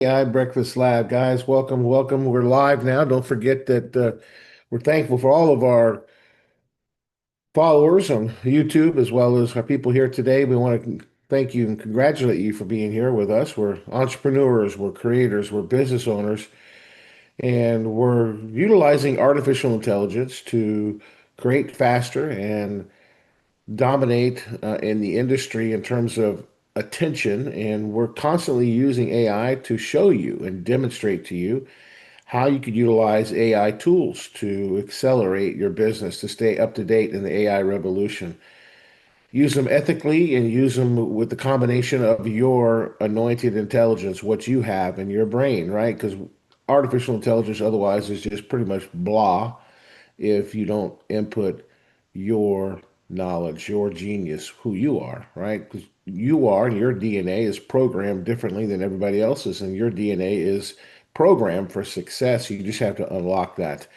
AI Breakfast Lab, guys. Welcome, welcome. We're live now. Don't forget that we're thankful for all of our followers on YouTube as well as our people here today. We want to thank you and congratulate you for being here with us. We're entrepreneurs, we're creators, we're business owners, and we're utilizing artificial intelligence to create faster and dominate in the industry in terms of attention. And we're constantly using AI to show you and demonstrate to you how you could utilize AI tools to accelerate your business to stay up to date in the AI revolution. Use them ethically and use them with the combination of your anointed intelligence, what you have in your brain, right? Because artificial intelligence otherwise is just pretty much blah if you don't input your knowledge, your genius, who you are, right? Because you are, and your DNA is programmed differently than everybody else's, and your DNA is programmed for success. You just have to unlock that.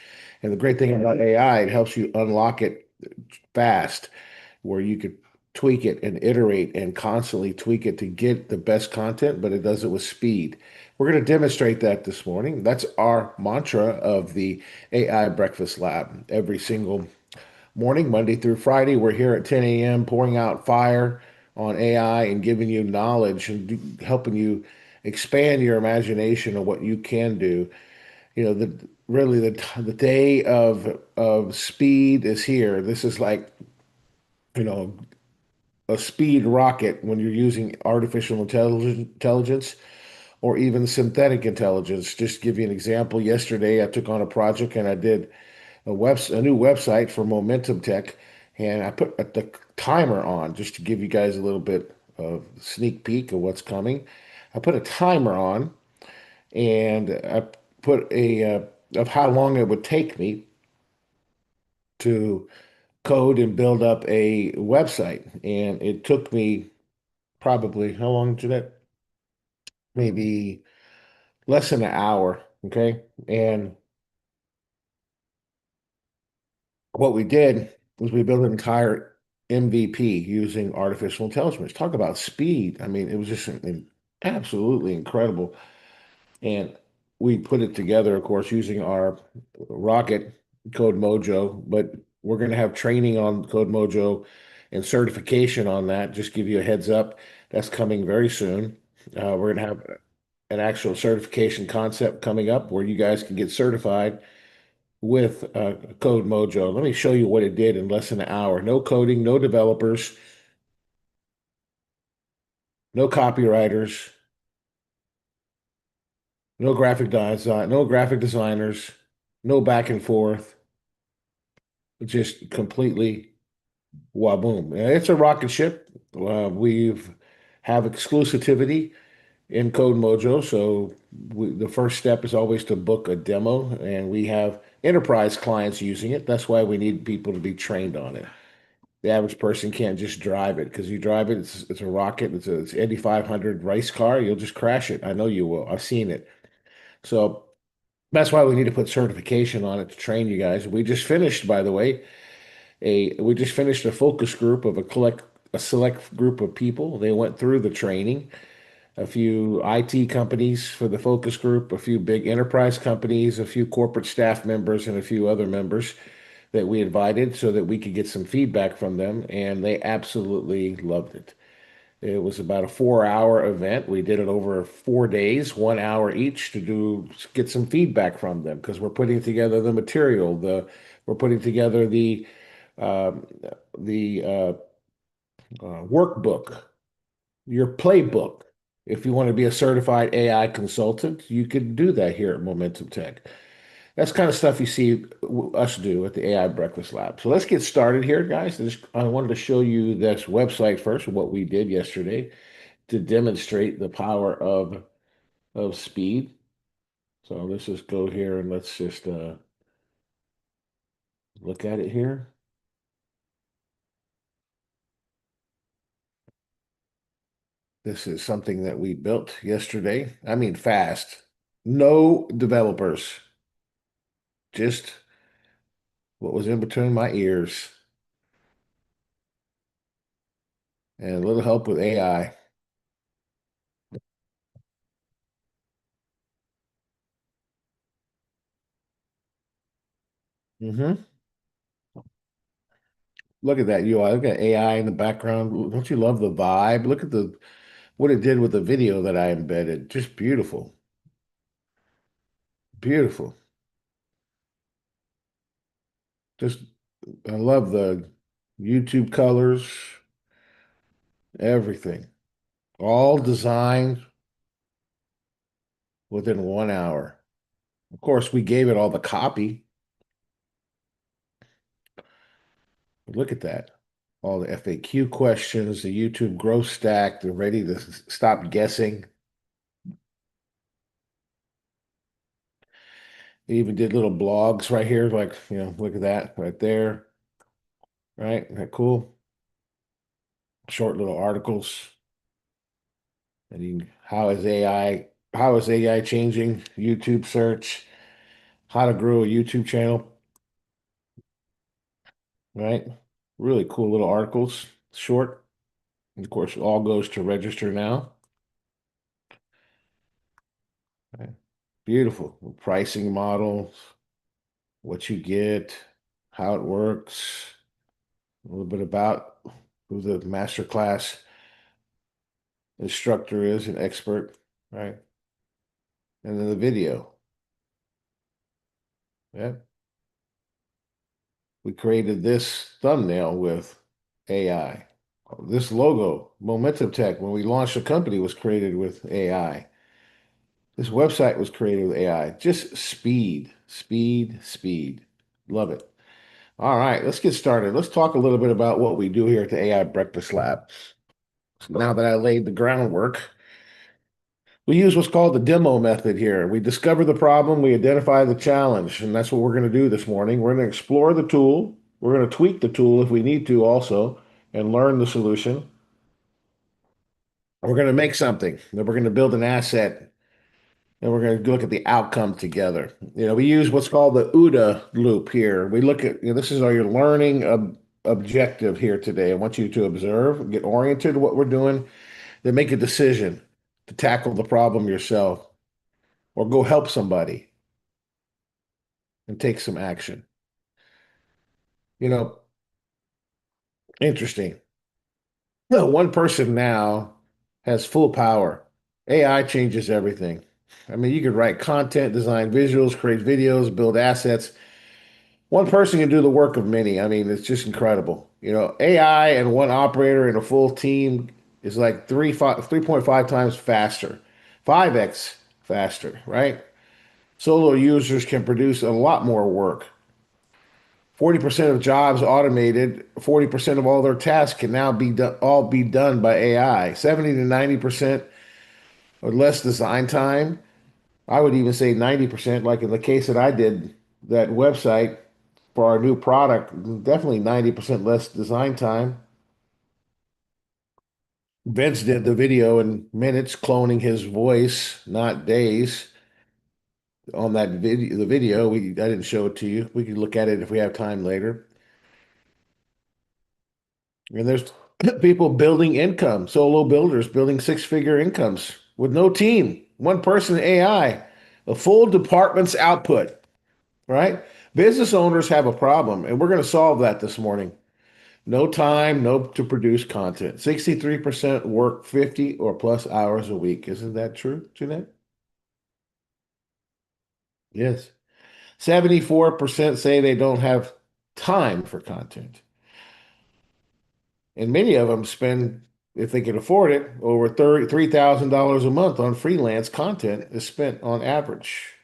And the great thing about AI, it helps you unlock it fast, where you could tweak it and iterate and constantly tweak it to get the best content, but it does it with speed. We're going to demonstrate that this morning. That's our mantra of the AI Breakfast Lab. Every single morning, Monday through Friday, we're here at 10 a.m. pouring out fire on AI and giving you knowledge and helping you expand your imagination of what you can do. The day of speed is here. This is like, you know, a speed rocket when you're using artificial intelligence or even synthetic intelligence. Just to give you an example, yesterday I took on a project and I did a new website for Momentum Tech, and I put the timer on just to give you guys a little bit of sneak peek of what's coming. I put a timer on, and I put a of how long it would take me to code and build up a website, and it took me probably how long did that? Maybe less than an hour. Okay, and what we did was we built an entire MVP using artificial intelligence. Talk about speed. I mean, it was just absolutely incredible. And we put it together, of course, using our Rocket Code Mojo, but we're going to have training on Code Mojo and certification on that. Just give you a heads up. That's coming very soon. We're going to have an actual certification concept coming up where you guys can get certified with Code Mojo. Let me show you what it did in less than an hour. No coding, no developers, no copywriters, no graphic designers, no back and forth. Just completely waboom. It's a rocket ship. We've have exclusivity in Code Mojo, so the first step is always to book a demo, and we have enterprise clients using it. That's why we need people to be trained on it. The average person can't just drive it because you drive it, it's a rocket, it's 8,500 race car, you'll just crash it. I know you will. I've seen it. So that's why we need to put certification on it to train you guys. We just finished, by the way, we just finished a focus group of a select group of people. They went through the training. A few IT companies for the focus group, a few big enterprise companies, a few corporate staff members, and a few other members that we invited so that we could get some feedback from them, and they absolutely loved it. It was about a 4 hour event. We did it over 4 days, 1 hour each to get some feedback from them because we're putting together the material, we're putting together um, the workbook, your playbook. If you want to be a certified AI consultant, you could do that here at Momentum Tech. That's kind of stuff you see us do at the AI Breakfast Lab. So let's get started here, guys. I wanted to show you this website first, what we did yesterday to demonstrate the power of speed. So let's just go here and let's just look at it here. This is something that we built yesterday. I mean, fast. No developers, just what was in between my ears and a little help with AI. Hmm. Look at that UI. Look at AI in the background. Don't you love the vibe? Look at the what it did with the video that I embedded. Just beautiful. Beautiful. Just I love the YouTube colors, everything. All designed within 1 hour. Of course, we gave it all the copy. Look at that. All the FAQ questions, the YouTube growth stack. They're ready to stop guessing. They even did little blogs right here, like, look at that right there. Right? Isn't that cool? Short little articles. And how is AI changing YouTube search? How to grow a YouTube channel, right? Really cool little articles, short. And of course, it all goes to register now. Right? Beautiful pricing models, what you get, how it works, a little bit about who the masterclass instructor is, an expert, right? And then the video. Yeah. We created this thumbnail with AI. This logo, Momentum Tech, when we launched the company, was created with AI. This website was created with AI. Just speed, speed, speed. Love it. All right, let's get started. Let's talk a little bit about what we do here at the AI Breakfast Lab. Now that I laid the groundwork, we use what's called the demo method here. We discover the problem, we identify the challenge, and that's what we're going to do this morning. We're going to explore the tool, we're going to tweak the tool if we need to also, and learn the solution. We're going to make something, then we're going to build an asset, and we're going to look at the outcome together. We use what's called the OODA loop here. We look at, this is our your learning objective here today. I want you to observe, get oriented to what we're doing, then make a decision to tackle the problem yourself or go help somebody and take some action. You know, Interesting. One person now has full power. AI changes everything. I mean, you could write content, design visuals, create videos, build assets. One person can do the work of many. I mean, it's just incredible. AI and one operator and a full team is like 3.5 times faster, 5x faster, right? Solo users can produce a lot more work. 40% of jobs automated, 40% of all their tasks can now be done by AI. 70 to 90% or less design time. I would even say 90%, like in the case that I did that website for our new product, definitely 90% less design time. Vince did the video in minutes, cloning his voice, not days. On that video, I didn't show it to you. We could look at it if we have time later. And there's people building income, solo builders building six-figure incomes with no team, one person AI, a full department's output, right? Business owners have a problem, and we're going to solve that this morning. No time, no to produce content. 63% work 50 or plus hours a week. Isn't that true, Jeanette? Yes. 74% say they don't have time for content. And many of them spend, if they can afford it, over $3,000 a month on freelance content is spent on average.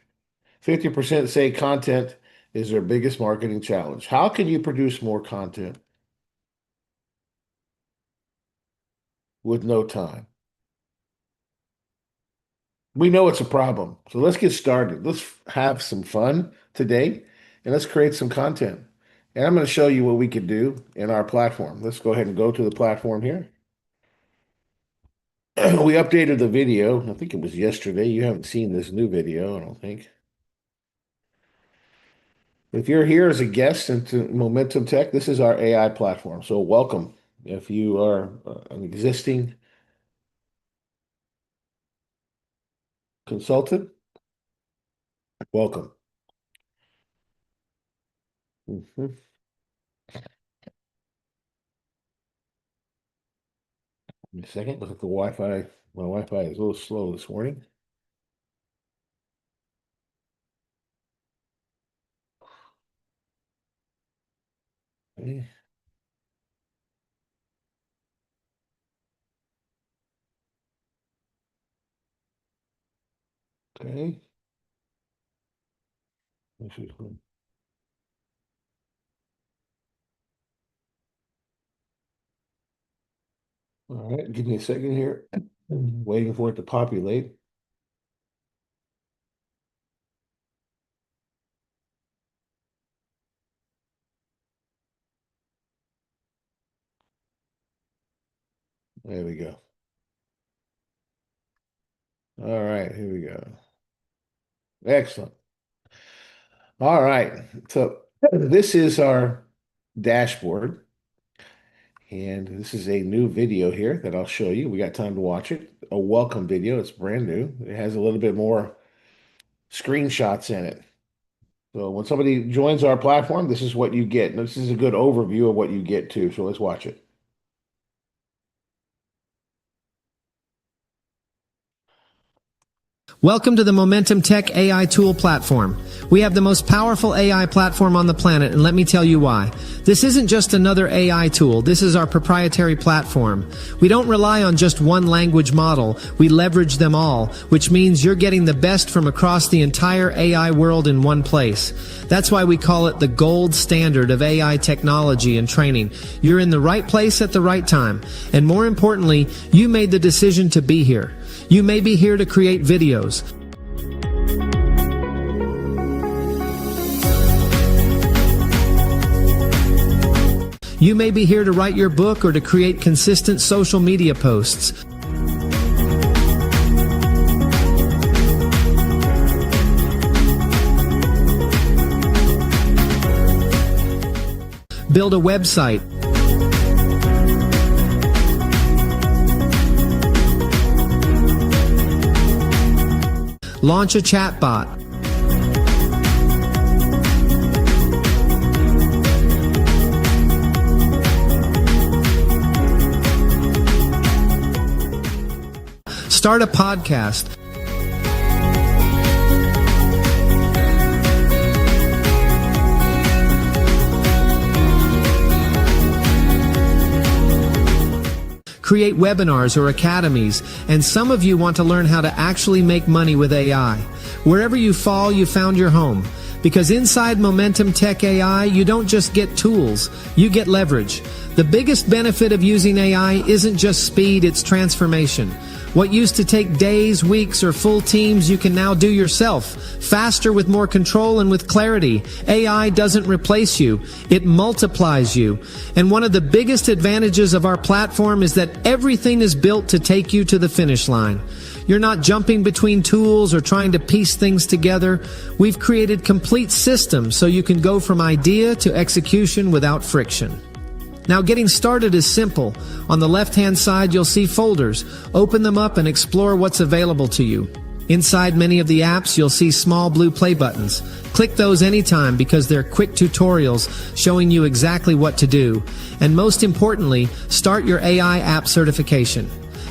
50% say content is their biggest marketing challenge. How can you produce more content with no time? We know it's a problem. So let's get started. Let's have some fun today and let's create some content. And I'm going to show you what we could do in our platform. Let's go ahead and go to the platform here. We updated the video. I think it was yesterday. You haven't seen this new video, I don't think. If you're here as a guest into Momentum Tech, this is our AI platform. So welcome. If you are an existing consultant, welcome. Mhm. Give me a second. Look at the Wi-Fi. My Wi-Fi is a little slow this morning. Okay. Okay. This is good. All right. Give me a second here. Waiting for it to populate. There we go. All right. Here we go. Excellent. All right. So this is our dashboard. And this is a new video here that I'll show you. We got time to watch it. A welcome video. It's brand new. It has a little bit more screenshots in it. So when somebody joins our platform, this is what you get. This is a good overview of what you get too. So let's watch it. Welcome to the Momentum Tech AI Tool Platform. We have the most powerful AI platform on the planet, and let me tell you why. This isn't just another AI tool, this is our proprietary platform. We don't rely on just one language model, we leverage them all, which means you're getting the best from across the entire AI world in one place. That's why we call it the gold standard of AI technology and training. You're in the right place at the right time, and more importantly, you made the decision to be here. You may be here to create videos. You may be here to write your book or to create consistent social media posts. Build a website. Launch a chatbot. Start a podcast. Create webinars or academies, and some of you want to learn how to actually make money with AI. Wherever you fall, you found your home. Because inside Momentum Tech AI, you don't just get tools, you get leverage. The biggest benefit of using AI isn't just speed, it's transformation. What used to take days, weeks, or full teams, you can now do yourself, faster with more control and with clarity. AI doesn't replace you, it multiplies you. And one of the biggest advantages of our platform is that everything is built to take you to the finish line. You're not jumping between tools or trying to piece things together. We've created complete systems so you can go from idea to execution without friction. Now, getting started is simple. On the left-hand side, you'll see folders. Open them up and explore what's available to you. Inside many of the apps, you'll see small blue play buttons. Click those anytime because they're quick tutorials showing you exactly what to do. And most importantly, start your AI app certification.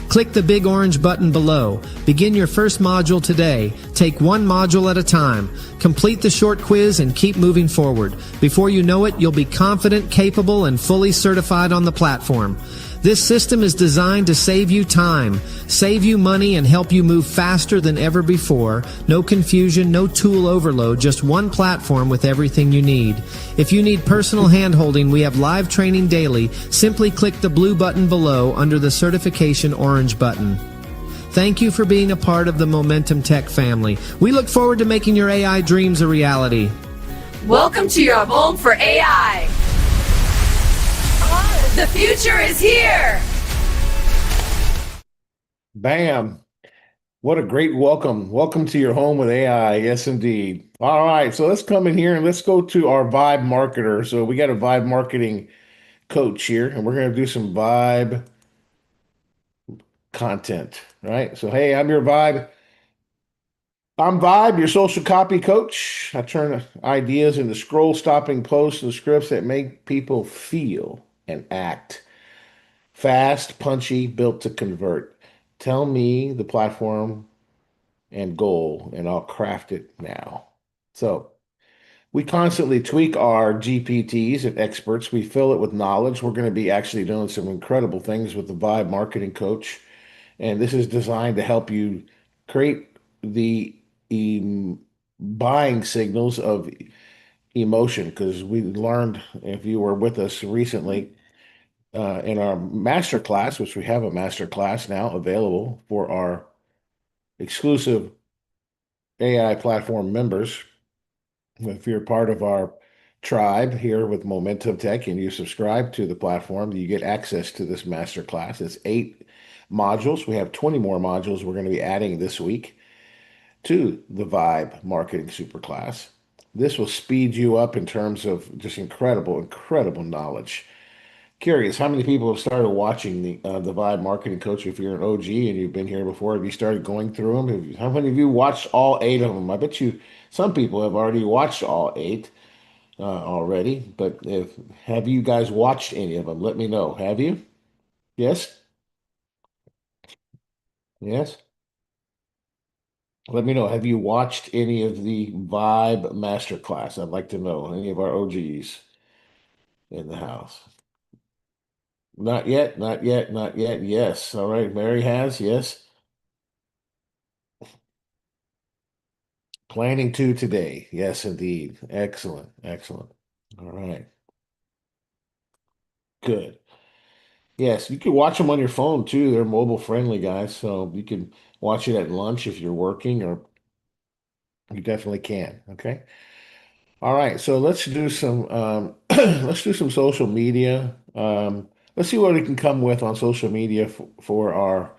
Click the big orange button below. Begin your first module today. Take one module at a time. Complete the short quiz and keep moving forward. Before you know it, you'll be confident, capable, and fully certified on the platform. This system is designed to save you time, save you money, and help you move faster than ever before. No confusion, no tool overload, just one platform with everything you need. If you need personal handholding, we have live training daily. Simply click the blue button below under the certification orange button. Thank you for being a part of the Momentum Tech family. We look forward to making your AI dreams a reality. Welcome to your home for AI. The future is here. Bam. What a great welcome. Welcome to your home with AI. Yes, indeed. All right. So let's come in here and let's go to our Vibe marketer. So we got a Vibe marketing coach here, and we're going to do some Vibe content, right? So, hey, I'm your Vibe I'm Vibe, your social copy coach. I turn ideas into scroll stopping posts and scripts that make people feel and act fast, punchy, built to convert. Tell me the platform and goal, and I'll craft it now. So, we constantly tweak our GPTs and experts. We fill it with knowledge. We're going to be actually doing some incredible things with the Vibe Marketing Coach. And this is designed to help you create the buying signals of emotion. Because we learned, if you were with us recently, in our master class, which we have a master class now available for our exclusive AI platform members. If you're part of our tribe here with Momentum Tech and you subscribe to the platform, you get access to this master class. It's 8 modules. We have 20 more modules we're going to be adding this week to the Vibe Marketing Superclass. This will speed you up in terms of just incredible knowledge. Curious, how many people have started watching the Vibe Marketing Coach? If you're an OG and you've been here before, have you started going through them? How many of you watched all 8 of them? I bet you some people have already watched all 8 already. But if have you guys watched any of them? Let me know. Have you? Yes? Yes? Let me know. Have you watched any of the Vibe Masterclass? I'd like to know. Any of our OGs in the house? Not yet, not yet, not yet. Yes. All right. Mary has. Yes. Planning to today. Yes, indeed. Excellent. Excellent. All right. Good. Yes, you can watch them on your phone too. They're mobile friendly, guys. So you can watch it at lunch if you're working, or you definitely can. Okay. All right. So let's do some let's do some social media. Let's see what we can come with on social media for our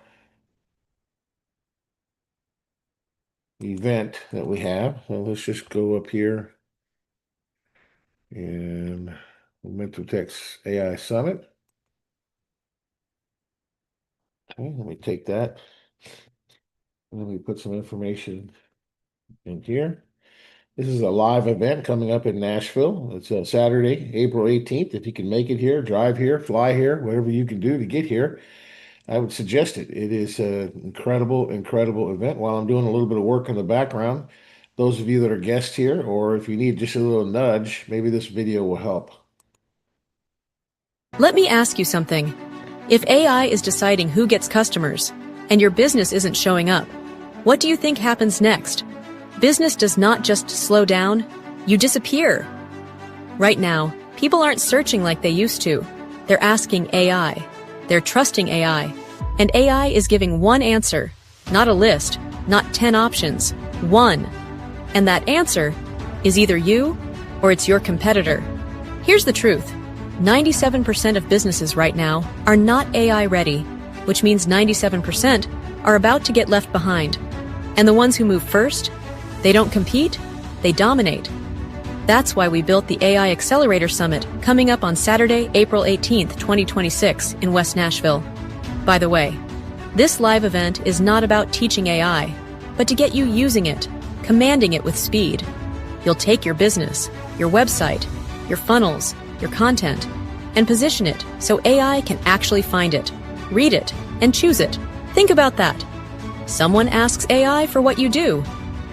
event that we have. So let's just go up here and Momentum Tech's AI Summit. Okay, let me take that. Let me put some information in here. This is a live event coming up in Nashville. It's Saturday, April 18th. If you can make it here, drive here, fly here, whatever you can do to get here, I would suggest it. It is an incredible event. While I'm doing a little bit of work in the background, those of you that are guests here, or if you need just a little nudge, maybe this video will help. Let me ask you something. If AI is deciding who gets customers, and your business isn't showing up, what do you think happens next? Business does not just slow down, you disappear. Right now, people aren't searching like they used to. They're asking AI. They're trusting AI. And AI is giving one answer, not a list, not 10 options, one. And that answer is either you or it's your competitor. Here's the truth. 97% of businesses right now are not AI ready, which means 97% are about to get left behind. And the ones who move first, they don't compete, they dominate. That's why we built the AI Accelerator Summit coming up on Saturday, April 18th, 2026 in West Nashville. By the way, this live event is not about teaching AI, but to get you using it, commanding it with speed. You'll take your business, your website, your funnels, your content, and position it so AI can actually find it, read it, and choose it. Think about that. Someone asks AI for what you do,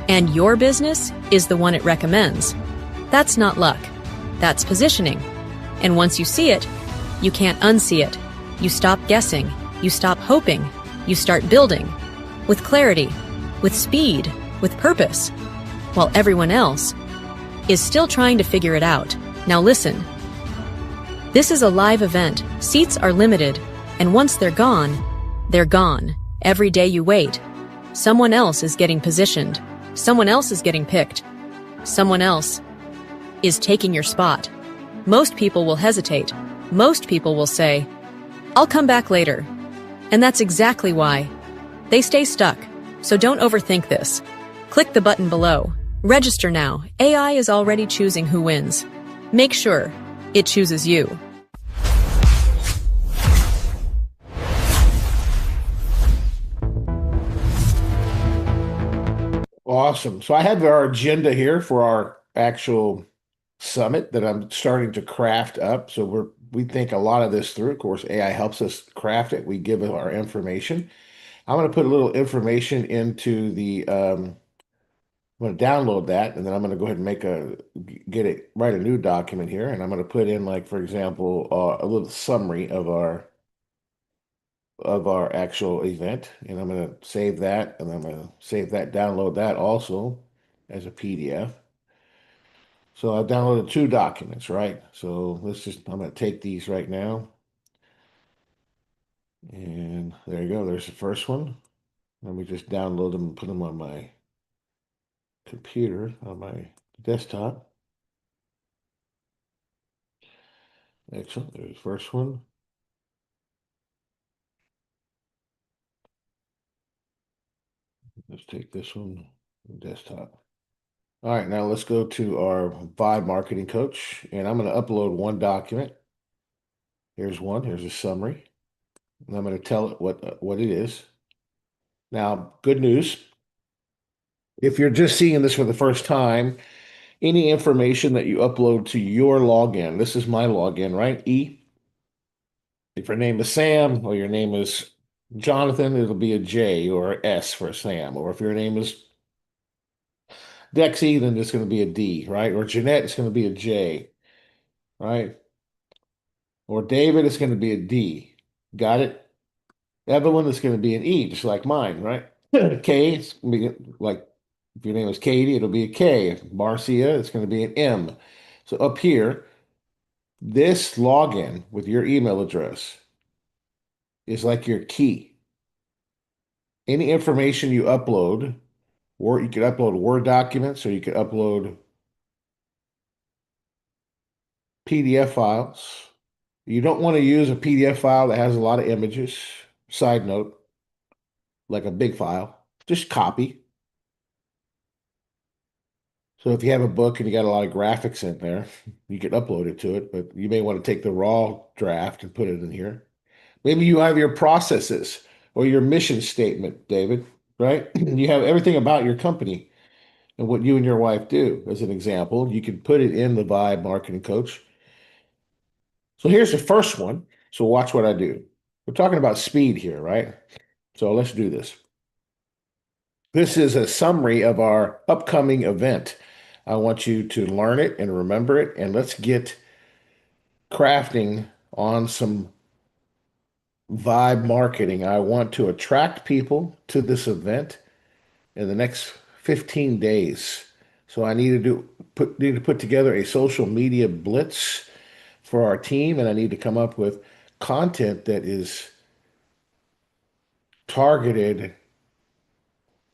and your business is the one it recommends. That's not luck. That's positioning. And once you see it, you can't unsee it. You stop guessing. You stop hoping. You start building. With clarity, with speed, with purpose, while everyone else is still trying to figure it out. Now listen. This is a live event. Seats are limited, and once they're gone, they're gone. Every day you wait, someone else is getting positioned. Someone else is getting picked. Someone else is taking your spot. Most people will hesitate. Most people will say, "I'll come back later." And that's exactly why they stay stuck. So don't overthink this. Click the button below. Register now. AI is already choosing who wins. Make sure it chooses you. Awesome. So I have our agenda here for our actual summit that I'm starting to craft up. So we think a lot of this through. Of course, AI helps us craft it. We give it our information. I'm going to put a little information into I'm going to download that, and then I'm going to go ahead and write a new document here, and I'm going to put in, like, for example, a little summary of our actual event, and I'm going to save that, and I'm going to save that, download that also as a PDF. So I've downloaded two documents, right? So I'm going to take these right now, and there you go. There's the first one. Let me just download them and put them on my computer, on my desktop. Excellent. There's the first one. Let's take this one, desktop. All right, now let's go to our Vibe Marketing Coach, and I'm going to upload one document. Here's one. Here's a summary, and I'm going to tell it what it is. Now, good news. If you're just seeing this for the first time, any information that you upload to your login, this is my login, right? If your name is Sam or your name is Jonathan, it'll be a J or an S for Sam. Or if your name is Dexy, then it's going to be a D, right? Or Jeanette, it's going to be a J, right? Or David, it's going to be a D. Got it? Evelyn is going to be an E, just like mine, right? K, it's going to be like, if your name is Katie, it'll be a K. Marcia, it's going to be an M. So up here, this login with your email address is like your key. Any information you upload, or you could upload Word documents, or you could upload PDF files. You don't want to use a PDF file that has a lot of images. Side note, like a big file, just copy. So if you have a book and you got a lot of graphics in there, you can upload it to it, but you may want to take the raw draft and put it in here. Maybe you have your processes or your mission statement, David, right? You have everything about your company and what you and your wife do. As an example, you can put it in the Vibe Marketing Coach. So here's the first one. So watch what I do. We're talking about speed here, right? So let's do this. This is a summary of our upcoming event. I want you to learn it and remember it, and let's get crafting on some vibe marketing. I want to attract people to this event in the next 15 days. So I need to put together a social media blitz for our team, and I need to come up with content that is targeted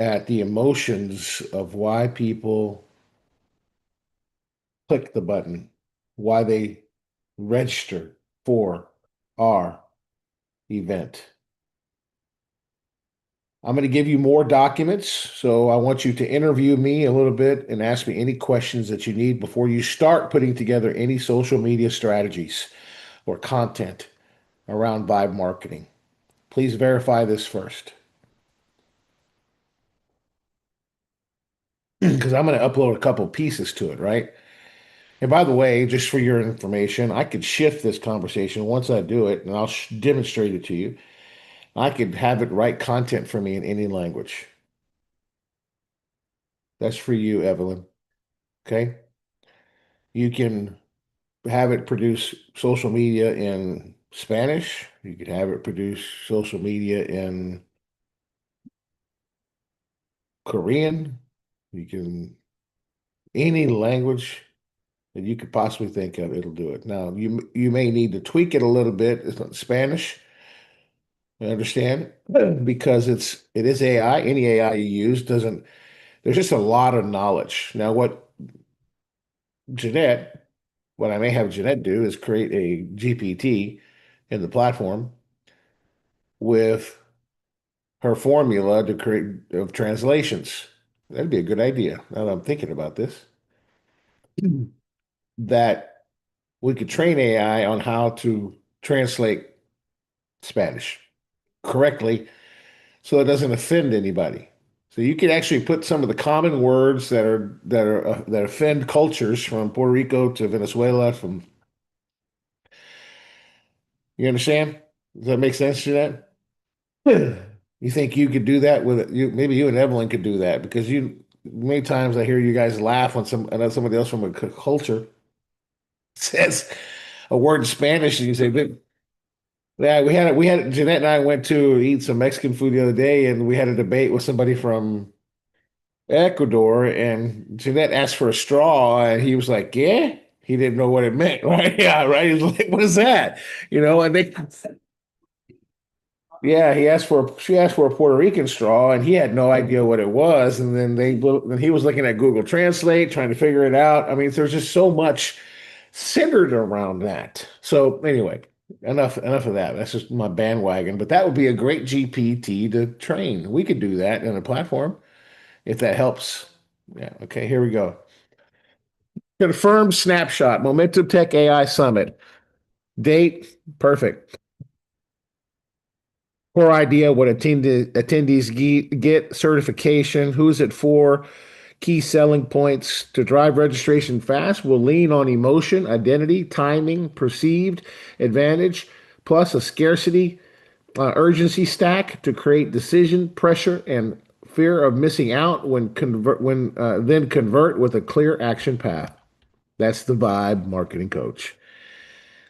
at the emotions of why people click the button, why they register for our event. I'm going to give you more documents, so I want you to interview me a little bit and ask me any questions that you need before you start putting together any social media strategies or content around Vibe marketing. Please verify this first, because I'm going to upload a couple pieces to it, right? And by the way, just for your information, I could shift this conversation once I do it, and I'll demonstrate it to you. I could have it write content for me in any language. That's for you, Evelyn. Okay? You can have it produce social media in Spanish. You could have it produce social media in Korean. You can, any language that you could possibly think of, it'll do it. Now, you may need to tweak it a little bit. It's not Spanish. I understand because it is AI. Any AI you use doesn't. There's just a lot of knowledge. Now, Jeanette, what I may have Jeanette do is create a GPT in the platform with her formula to create of translations. That'd be a good idea. Now that I'm thinking about this, that we could train AI on how to translate Spanish correctly so it doesn't offend anybody. So you can actually put some of the common words that offend cultures from Puerto Rico to Venezuela. From you understand? Does that make sense to that? You think you could do that with you? Maybe you and Evelyn could do that because you. Many times I hear you guys laugh when somebody else from a culture says a word in Spanish, and you say, "Yeah, we had Jeanette and I went to eat some Mexican food the other day, and we had a debate with somebody from Ecuador, and Jeanette asked for a straw, and he was like, "Yeah." He didn't know what it meant, right? Yeah, right. He was like, "What is that?" And they, yeah, she asked for a Puerto Rican straw, and he had no idea what it was. And then he was looking at Google Translate, trying to figure it out. I mean, there's just so much centered around that. So anyway, enough of that. That's just my bandwagon. But that would be a great GPT to train. We could do that in a platform if that helps. Yeah. Okay. Here we go. Confirmed snapshot. Momentum Tech AI Summit. Date. Perfect. Core idea what attendees get, certification, who's it for, key selling points to drive registration fast will lean on emotion, identity, timing, perceived advantage, plus a scarcity urgency stack to create decision pressure and fear of missing out when convert with a clear action path. That's the vibe marketing coach.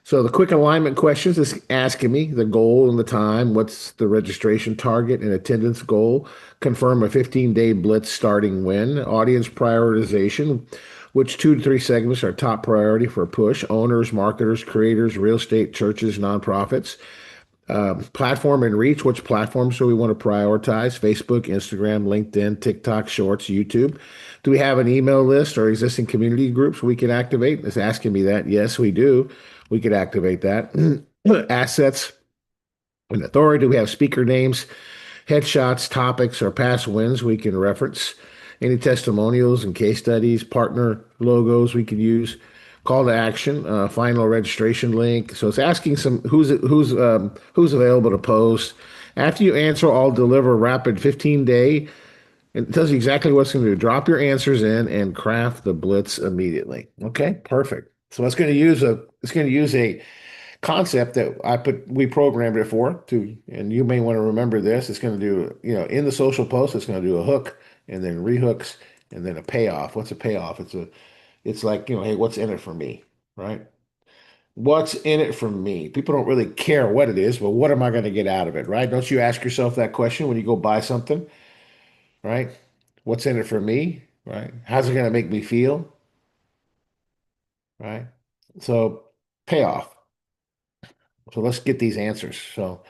So the quick alignment questions is asking me the goal and the time, what's the registration target and attendance goal, confirm a 15-day blitz starting when, audience prioritization, which 2 to 3 segments are top priority for a push, owners, marketers, creators, real estate, churches, nonprofits, platform and reach, which platforms do we want to prioritize? Facebook, Instagram, LinkedIn, TikTok, Shorts, YouTube. Do we have an email list or existing community groups we can activate? It's asking me that. Yes, we do. We could activate that. Assets and authority. Do we have speaker names, headshots, topics, or past wins we can reference? Any testimonials and case studies, partner logos we could use? Call to action, final registration link. So it's asking some who's available to post. After you answer, I'll deliver rapid 15-day. It tells you exactly what's going to do. Drop your answers in and craft the blitz immediately. Okay, perfect. So it's going to use a concept that we programmed it for to, and you may want to remember this. It's going to do, in the social post, it's going to do a hook and then rehooks and then a payoff. What's a payoff? It's like, hey, what's in it for me, right? What's in it for me? People don't really care what it is, but what am I going to get out of it, right? Don't you ask yourself that question when you go buy something, right? What's in it for me, right? How's it going to make me feel, right? So payoff. So let's get these answers. So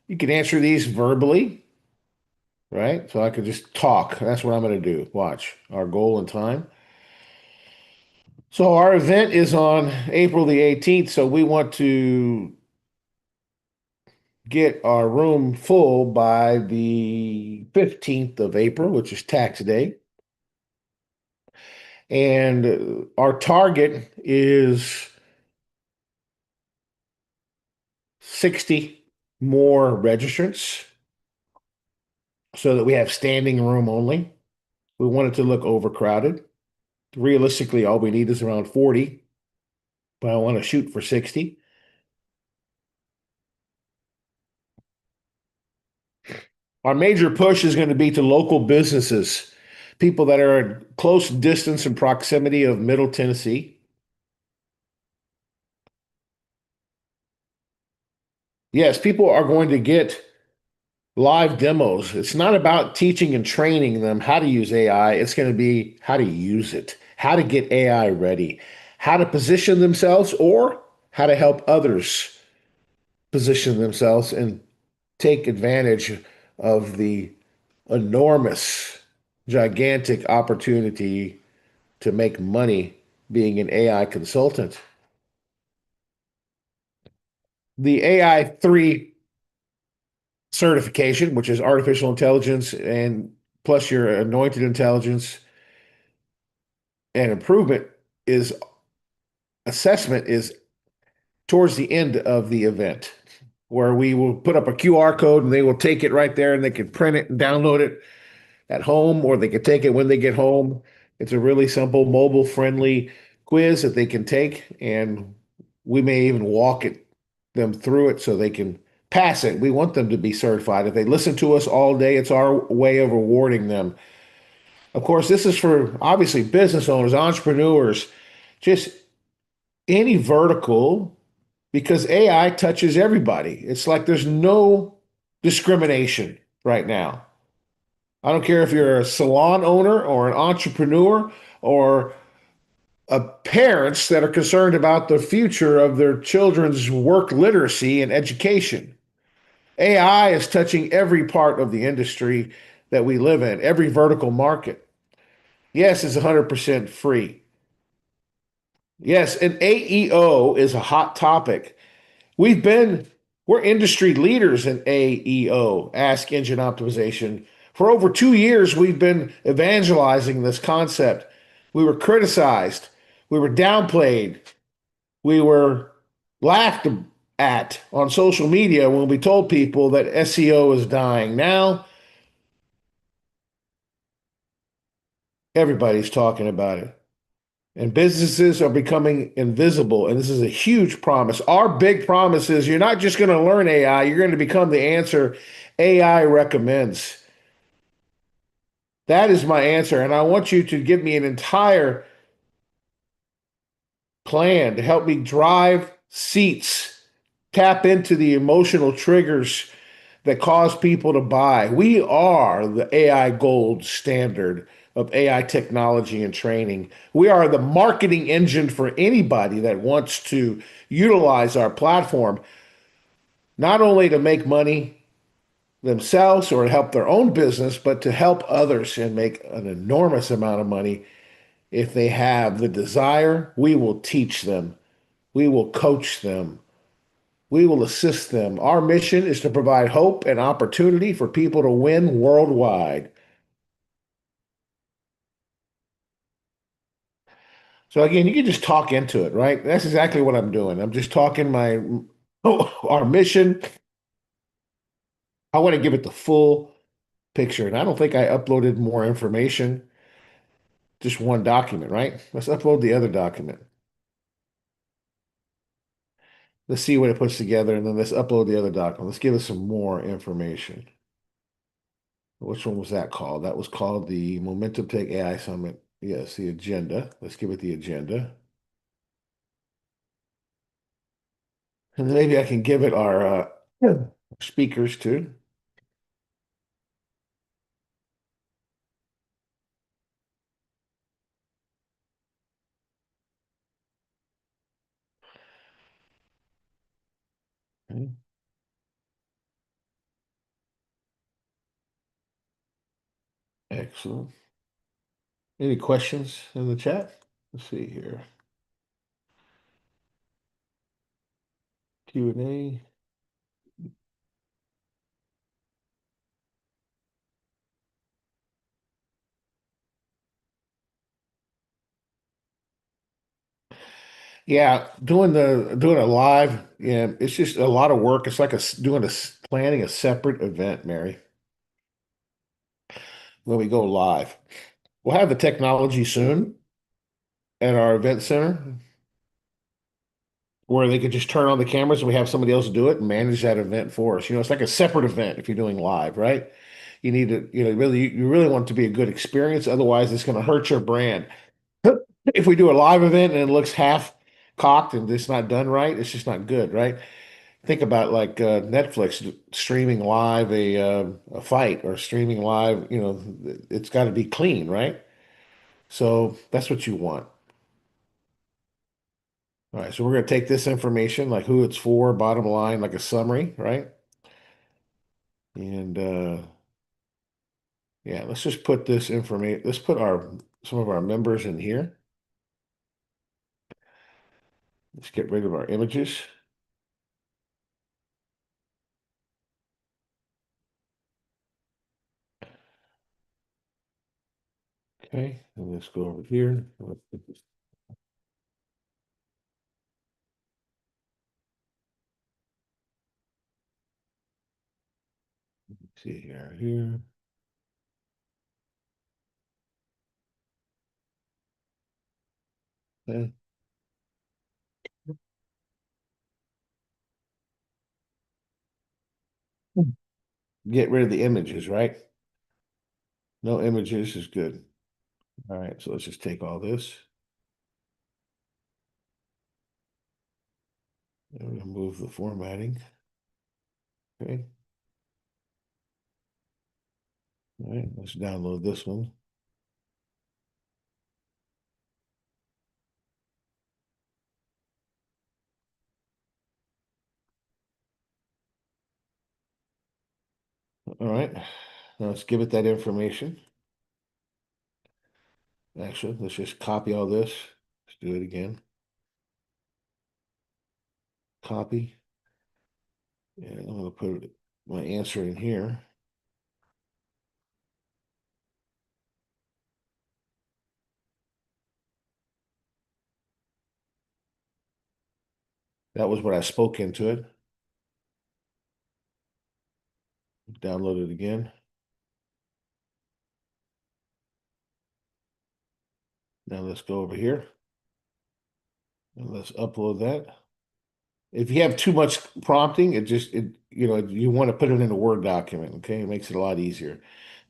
you can answer these verbally, right? So I could just talk. That's what I'm going to do. Watch our goal and time. So our event is on April the 18th. So we want to get our room full by the 15th of April, which is tax day. And our target is 60 more registrants so that we have standing room only. We want it to look overcrowded. Realistically, all we need is around 40, but I want to shoot for 60. Our major push is going to be to local businesses, people that are at close distance and proximity of Middle Tennessee. Yes, people are going to get live demos. It's not about teaching and training them how to use AI. It's going to be how to use it, how to get AI ready, how to position themselves, or how to help others position themselves and take advantage of the enormous, gigantic opportunity to make money being an AI consultant. The AI 3 certification, which is artificial intelligence and plus your anointed intelligence and improvement is assessment is towards the end of the event, where we will put up a QR code and they will take it right there and they can print it and download it at home, or they can take it when they get home. It's a really simple, mobile-friendly quiz that they can take, and we may even walk them through it so they can pass it. We want them to be certified. If they listen to us all day, it's our way of rewarding them. Of course, this is for obviously business owners, entrepreneurs, just any vertical, because AI touches everybody. It's like there's no discrimination right now. I don't care if you're a salon owner or an entrepreneur or parents that are concerned about the future of their children's work literacy and education. AI is touching every part of the industry that we live in, every vertical market. Yes, it's 100% free. Yes, and AEO is a hot topic. We've been, we're industry leaders in AEO, Ask Engine Optimization. For over 2 years, we've been evangelizing this concept. We were criticized, we were downplayed, we were laughed at on social media when we told people that SEO is dying. Now, everybody's talking about it. And businesses are becoming invisible. And this is a huge promise. Our big promise is you're not just going to learn AI, you're going to become the answer AI recommends. That is my answer. And I want you to give me an entire plan to help me drive seats, tap into the emotional triggers that cause people to buy. We are the AI gold standard of AI technology and training. We are the marketing engine for anybody that wants to utilize our platform, not only to make money themselves or to help their own business, but to help others and make an enormous amount of money. If they have the desire, we will teach them, we will coach them, we will assist them. Our mission is to provide hope and opportunity for people to win worldwide. So again, you can just talk into it, right? That's exactly what I'm doing. I'm just talking my our mission. I want to give it the full picture, and I don't think I uploaded more information. Just one document, right? Let's upload the other document. Let's see what it puts together, and then let's upload the other document. Let's give us some more information. Which one was that called? That was called the Momentum Tech AI Summit. Yes, the agenda. Let's give it the agenda. And then maybe I can give it our speakers too. Okay, excellent. Any questions in the chat? Let's see here. Q&A. Yeah, doing a live, yeah, it's just a lot of work. It's like planning a separate event, Mary, when we go live. We'll have the technology soon at our event center where they could just turn on the cameras and we have somebody else do it and manage that event for us. It's like a separate event if you're doing live, right? You need to, you really want it to be a good experience. Otherwise, it's going to hurt your brand. If we do a live event and it looks half cocked and it's not done right, it's just not good, right? Think about like Netflix streaming live a fight or streaming live, it's got to be clean, right? So that's what you want. All right, so we're going to take this information, like who it's for, bottom line, like a summary, right? And yeah, let's just put this information, let's put some of our members in here. Let's get rid of our images. Okay, and let's go over here. Let's put this, see here. Yeah. Get rid of the images, right? No images is good. All right, so let's just take all this and remove the formatting. Okay. All right, let's download this one. All right, now let's give it that information. Actually, let's just copy all this. Let's do it again. Copy. And I'm going to put my answer in here. That was what I spoke into it. Download it again. Now let's go over here and let's upload that. If you have too much prompting, you want to put it in a Word document, okay? It makes it a lot easier.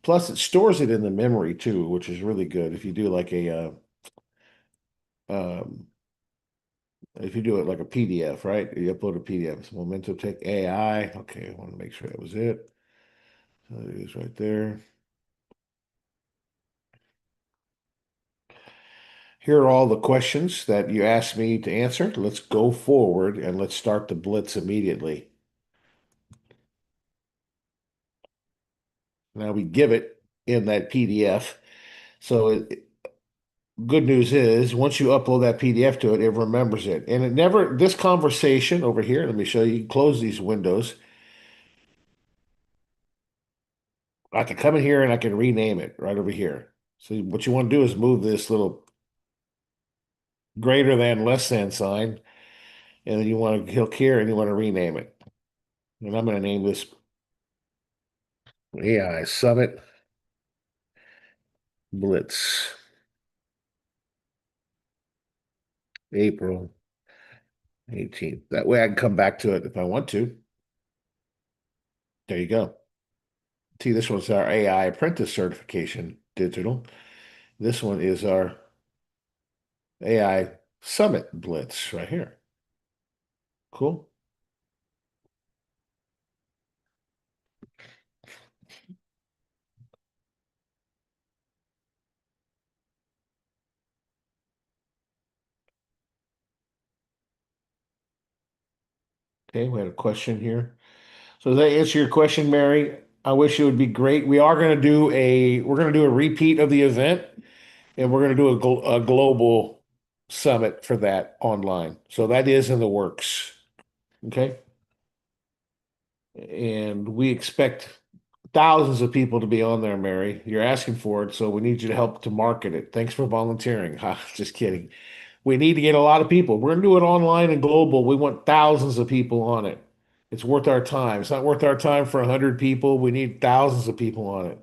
Plus, it stores it in the memory too, which is really good. If you do it like a PDF, right? You upload a PDF. It's Momentum Tech AI. Okay, I want to make sure that was it. So it is right there. Here are all the questions that you asked me to answer. Let's go forward and let's start the blitz immediately. Now we give it in that PDF. So good news is once you upload that PDF to it, it remembers it. And it never, this conversation over here, let me show you, close these windows. I can come in here and I can rename it right over here. So what you want to do is move this little greater than, less than sign, and then you want to click here and you want to rename it. And I'm going to name this AI Summit Blitz, April 18th. That way I can come back to it if I want to. There you go. See, this one's our AI apprentice certification digital. This one is our AI Summit Blitz right here. Cool. Okay, we had a question here. So does that answer your question, Mary? I wish it would be great. We're going to do a repeat of the event, and we're going to do a global summit for that online. So that is in the works. Okay. And we expect thousands of people to be on there, Mary. You're asking for it, so we need you to help to market it. Thanks for volunteering. Ha, just kidding. We need to get a lot of people. We're going to do it online and global. We want thousands of people on it. It's worth our time. It's not worth our time for 100 people. We need thousands of people on it.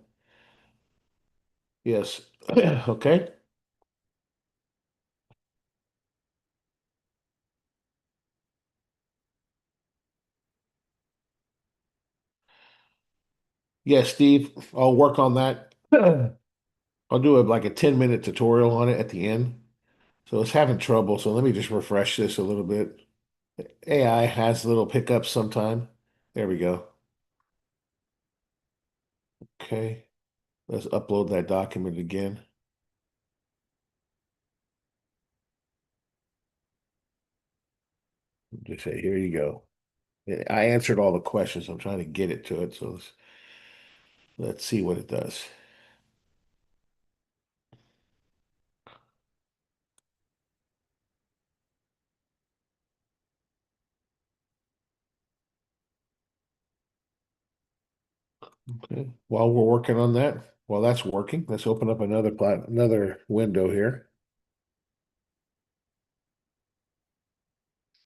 Yes. Okay. Yes, Steve, I'll work on that. I'll do like a 10-minute tutorial on it at the end. So it's having trouble. So let me just refresh this a little bit. AI has little hiccups sometime. There we go. Okay. Let's upload that document again. Just say, here you go. I answered all the questions. I'm trying to get it to it. So let's see what it does. Okay. While we're working on that, while that's working, let's open up another window here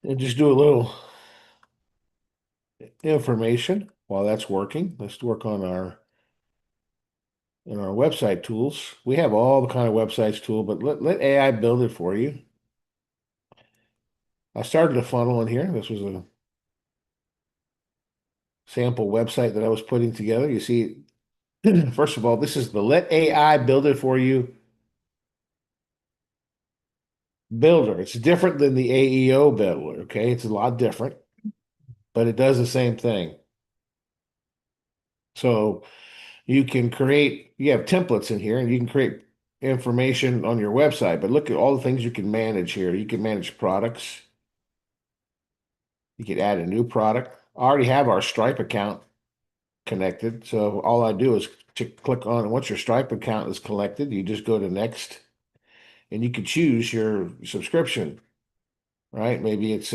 and just do a little information while that's working. Let's work on our website tools. We have all the kind of websites tool, but let AI build it for you. I started a funnel in here. This was a sample website that I was putting together. You see, first of all, this is the Let AI Build It For You builder. It's different than the AEO builder, okay? It's a lot different, but it does the same thing. So you have templates in here and you can create information on your website, but look at all the things you can manage here. You can manage products. You could add a new product. I already have our Stripe account connected. So all I do is click on, once your Stripe account is collected, you just go to next and you can choose your subscription, right? Maybe it's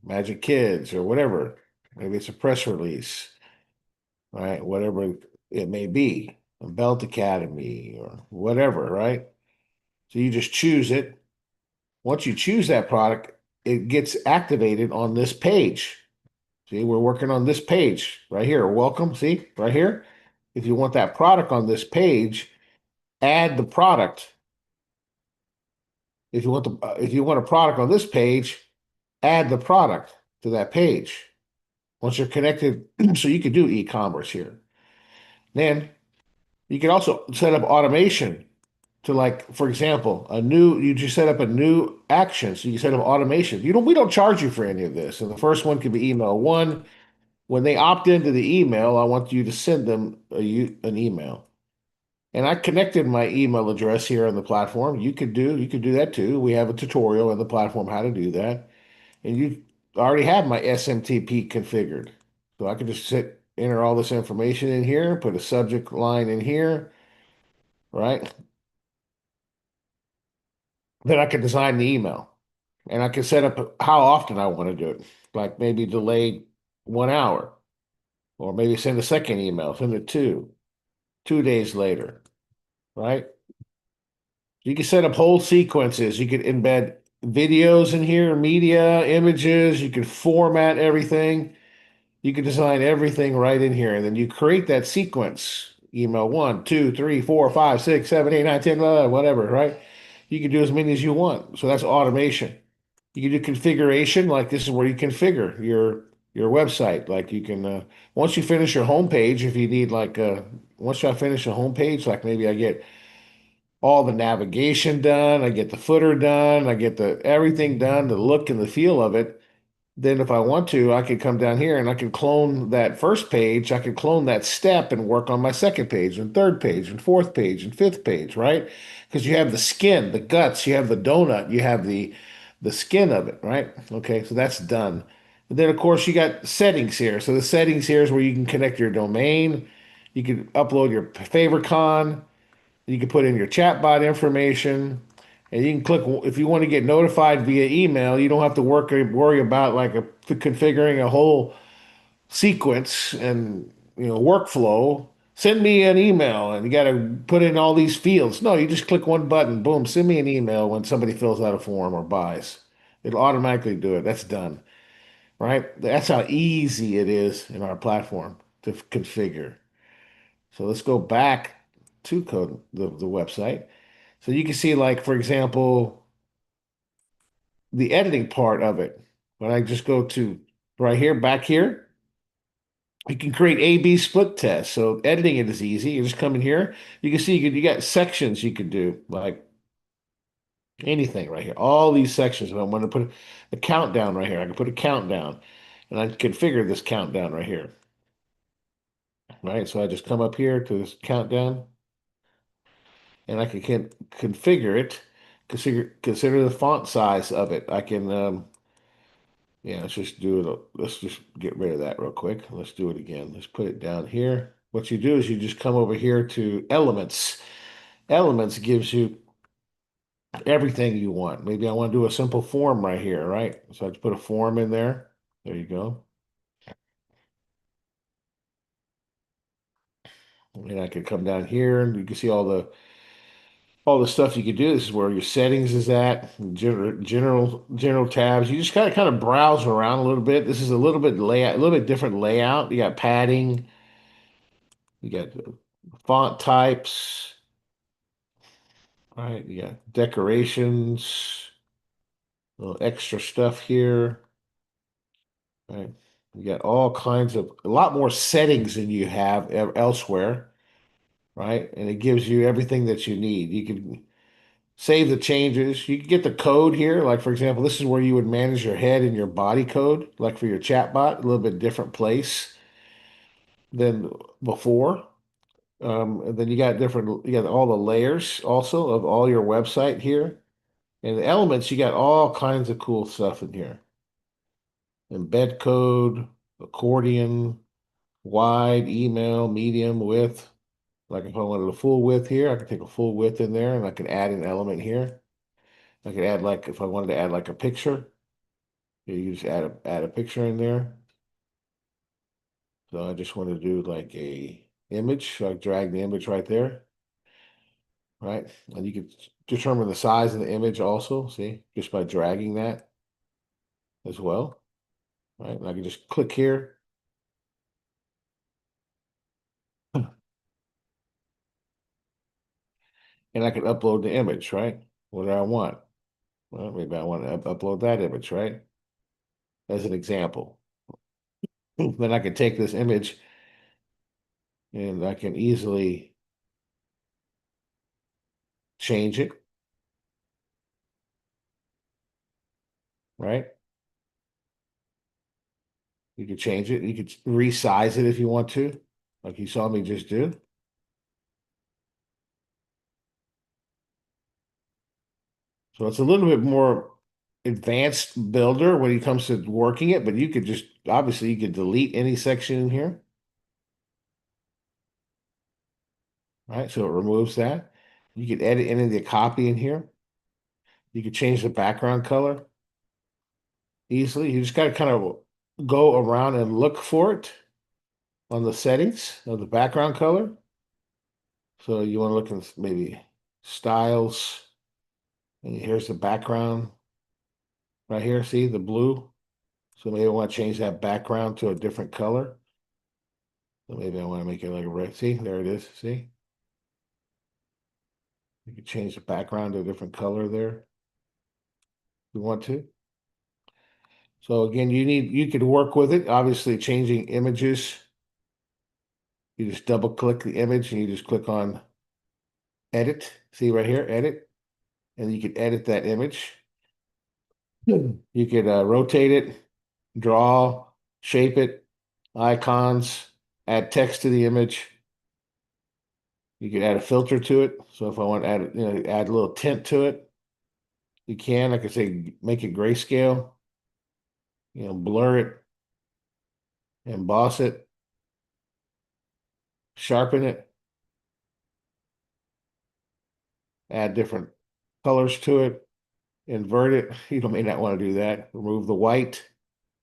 Magic Kids or whatever. Maybe it's a press release, right? Whatever it may be, a Belt Academy or whatever, right? So you just choose it. Once you choose that product, it gets activated on this page. See, we're working on this page right here. Welcome. See, right here. If you want that product on this page, add the product. If you want a product on this page, add the product to that page. Once you're connected, so you can do e-commerce here. Then you can also set up automation to, like, for example, you just set up a new action. So you set up automation. We don't charge you for any of this. And the first one could be email one. When they opt into the email, I want you to send them an email. And I connected my email address here on the platform. You could do that too. We have a tutorial on the platform how to do that. And you already have my SMTP configured. So I can just enter all this information in here, put a subject line in here, right? Then I can design the email and I can set up how often I want to do it. Like maybe delayed 1 hour, or maybe send a second email, send it 2 days later, right? You can set up whole sequences. You could embed videos in here, media, images. You could format everything. You can design everything right in here. And then you create that sequence, email one, two, three, four, five, six, seven, eight, nine, 10, whatever, right? You can do as many as you want. So that's automation. You can do configuration, like this is where you configure your website. Like you can once you finish your homepage, if you need once I finish a homepage, like maybe I get all the navigation done, I get the footer done, I get the everything done, the look and the feel of it. Then if I want to, I could come down here and I could clone that first page, I could clone that step and work on my second page and third page and fourth page and fifth page, right? Because you have the skin, the guts, you have the donut, you have the skin of it, right? Okay, so that's done. And then of course you got settings here. So the settings here is where you can connect your domain. You can upload your favicon. You can put in your chatbot information, and you can click if you want to get notified via email. You don't have to worry about configuring a whole sequence and workflow. Send me an email, and you got to put in all these fields. No, you just click one button, boom, send me an email when somebody fills out a form or buys. It'll automatically do it. That's done, right? That's how easy it is in our platform to configure. So let's go back to code the website. So you can see, like, for example, the editing part of it. When I just go to right here, back here, you can create A/B split tests. So editing it is easy. You just come in here. You can see you got sections you could do, like anything right here. All these sections. If I want to put a countdown right here, I can put a countdown, and I configure this countdown right here. Right. So I just come up here to this countdown, and I can configure it. Consider the font size of it. I can yeah, let's just do it. Let's just get rid of that real quick. Let's do it again. Let's put it down here. What you do is you just come over here to elements. Elements gives you everything you want. Maybe I want to do a simple form right here, right? So I just put a form in there. There you go. And I can come down here and you can see all the stuff you can do. This is where your settings is at, general tabs. You just kind of browse around a little bit. This is a little bit layout, a little bit different layout. You got padding, you got font types, right? You got decorations. little extra stuff here. Right. You got all kinds of a lot more settings than you have elsewhere, right? And it gives you everything that you need. You can save the changes. You can get the code here. Like for example, this is where you would manage your head and your body code, like for your chatbot, a little bit different place than before. And then you got all the layers also of all your website here. And the elements, you got all kinds of cool stuff in here. Embed code, accordion, wide, email, medium, width. Like if I wanted a full width here, I could take a full width in there and I could add an element here. I could add like if I wanted to add like a picture, you just add a picture in there. So I just want to do like a image. So I drag the image right there, right? And you can determine the size of the image also, see, just by dragging that as well, right? And I can just click here. And I can upload the image, right? What do I want? Well, maybe I want to upload that image, right? As an example. Then I can take this image and I can easily change it, right? You could change it. You could resize it if you want to, like you saw me just do. So it's a little bit more advanced builder when it comes to working it, but you could just obviously you could delete any section in here, right? So it removes that. You could edit any of the copy in here. You could change the background color easily. You just got to kind of go around and look for it on the settings of the background color. So you want to look in maybe styles, and here's the background right here. See the blue? So maybe I want to change that background to a different color. So maybe I want to make it like a red. See, there it is. See? You can change the background to a different color there if you want to. So again, you could work with it. Obviously, changing images. You just double click the image and you just click on edit. See right here, edit. And you can edit that image. You could rotate it, draw, shape it, icons, add text to the image. You could add a filter to it. So if I want to add a little tint to it, you can. Like I say, make it grayscale. Blur it, emboss it, sharpen it, add different colors to it, invert it. You may not want to do that. Remove the white,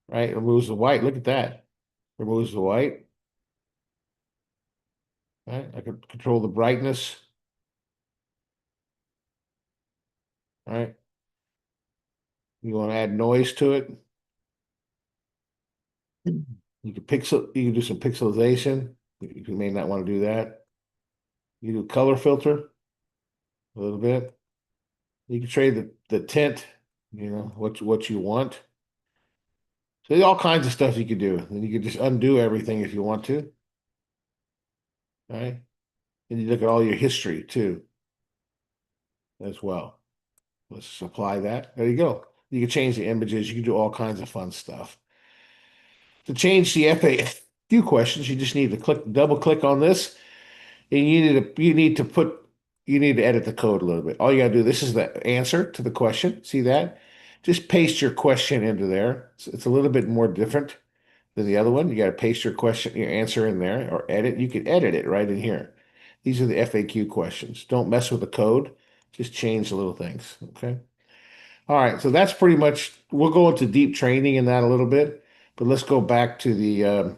right? Removes the white. Look at that. Removes the white. Right? I can control the brightness. Right? You want to add noise to it. You can do some pixelization. You may not want to do that. You do color filter a little bit. You can trade the tint, what you want. So there's all kinds of stuff you could do. And you could just undo everything if you want to. Right? And you look at all your history too, as well. Let's apply that. There you go. You can change the images. You can do all kinds of fun stuff. To change the FAQ questions, you just need to double click on this, and you need to edit the code a little bit. All you gotta do, this is the answer to the question. See that? Just paste your question into there. It's a little bit more different than the other one. You got to paste your answer in there or edit. You can edit it right in here. These are the FAQ questions. Don't mess with the code. Just change the little things. Okay. All right. So that's pretty much, we'll go into deep training in that a little bit, but let's go back to the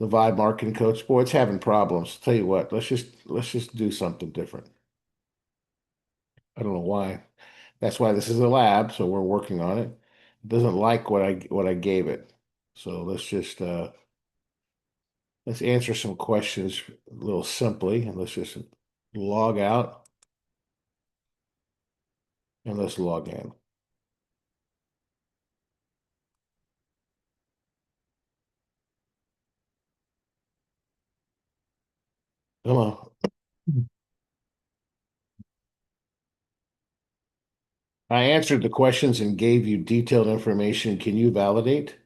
Vibe marketing coach. Boy, it's having problems. Tell you what, let's just do something different. I don't know why. That's why this is a lab, so we're working on it. It doesn't like what I gave it. So let's answer some questions a little simply, and let's just log out and let's log in. Come on. I answered the questions and gave you detailed information. Can you validate?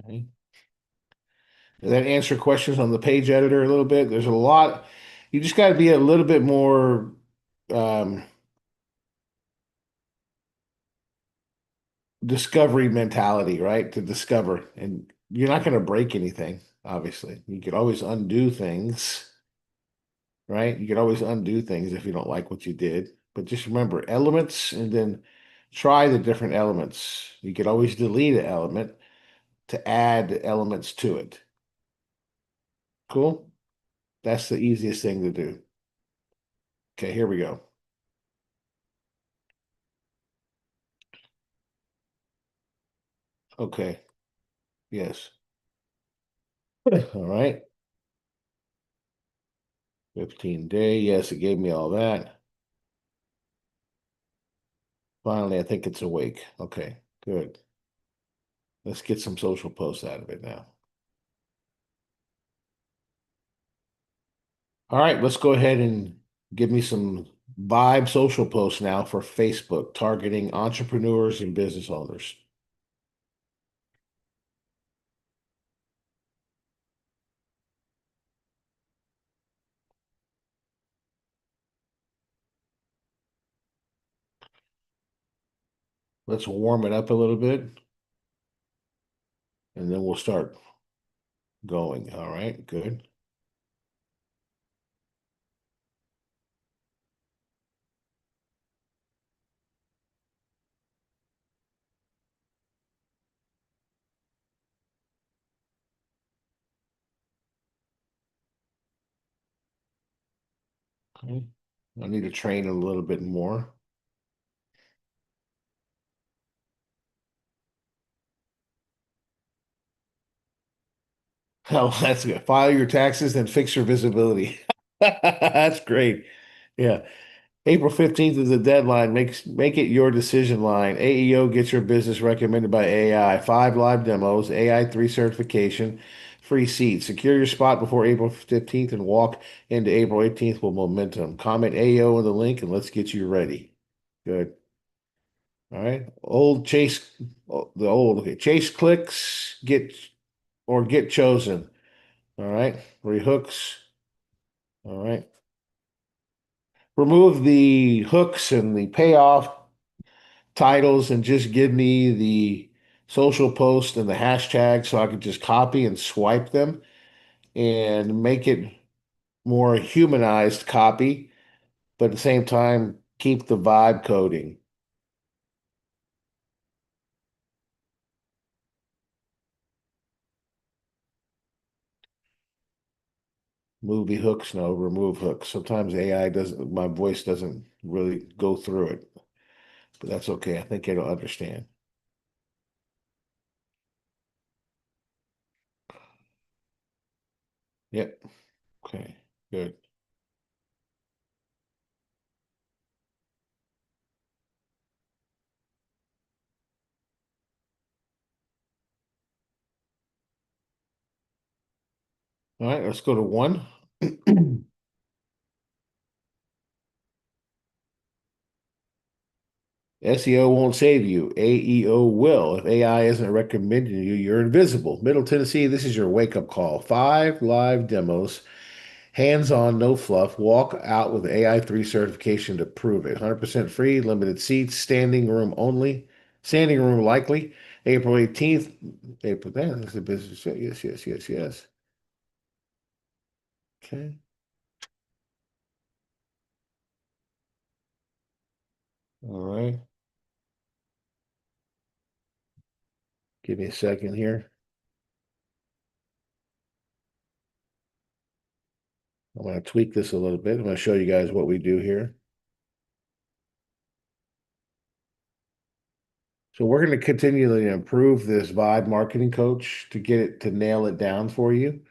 Okay. Does that answer questions on the page editor a little bit? There's a lot. You just got to be a little bit more um, discovery mentality, right? To discover. And you're not going to break anything, obviously. You could always undo things, right? You could always undo things if you don't like what you did. But just remember elements and then try the different elements. You could always delete an element to add elements to it. Cool? That's the easiest thing to do. Okay, here we go. Okay, yes. All right. 15-day. Yes, it gave me all that. Finally, I think it's awake. Okay, good. Let's get some social posts out of it now. All right, let's go ahead and give me some vibe social posts now for Facebook, targeting entrepreneurs and business owners. Let's warm it up a little bit and then we'll start going. All right, good. Okay. I need to train a little bit more. Oh, that's good. File your taxes, then fix your visibility. That's great. Yeah. April 15th is the deadline. Make it your decision line. AEO gets your business recommended by AI. 5 live demos, AI 3 certification, free seats. Secure your spot before April 15th and walk into April 18th with momentum. Comment AEO in the link and let's get you ready. Good. All right. Old Chase, the old, okay. Chase clicks, get chosen. All right. Rehooks. All right. Remove the hooks and the payoff titles and just give me the social post and the hashtag so I could just copy and swipe them and make it more humanized copy, but at the same time, keep the vibe coding. Movie hooks, no, remove hooks. Sometimes AI doesn't, my voice doesn't really go through it, but that's okay. I think it'll understand. Yep. Okay. Good. All right, let's go to one. SEO won't save you. AEO will. If AI isn't recommending you, you're invisible. Middle Tennessee, this is your wake up call. 5 live demos, hands on, no fluff. Walk out with AI 3 certification to prove it. 100% free, limited seats, standing room only, standing room likely. April 18th. April, that's the business. Yes, yes, yes, yes. Okay. All right. Give me a second here. I'm going to tweak this a little bit. I'm going to show you guys what we do here. So we're going to continually improve this Vibe marketing coach to get it to nail it down for you.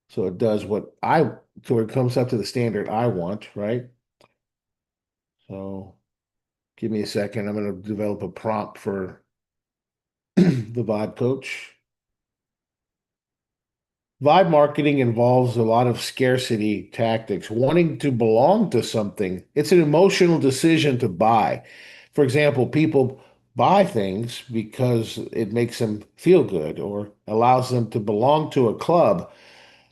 So it does so it comes up to the standard I want, right? So give me a second. I'm going to develop a prompt for the Vibe coach. Vibe marketing involves a lot of scarcity tactics, wanting to belong to something. It's an emotional decision to buy. For example, people buy things because it makes them feel good or allows them to belong to a club.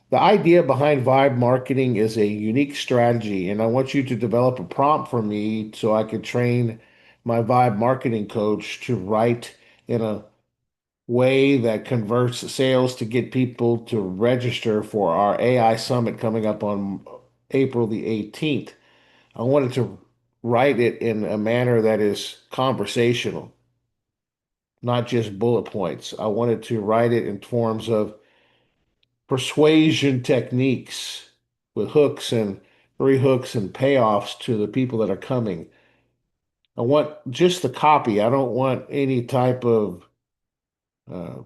The idea behind Vibe marketing is a unique strategy, and I want you to develop a prompt for me so I can train my Vibe marketing coach to write in a way that converts sales to get people to register for our AI summit coming up on April the 18th. I wanted to write it in a manner that is conversational, not just bullet points. I wanted to write it in forms of persuasion techniques with hooks and rehooks and payoffs to the people that are coming. I want just the copy. I don't want any type of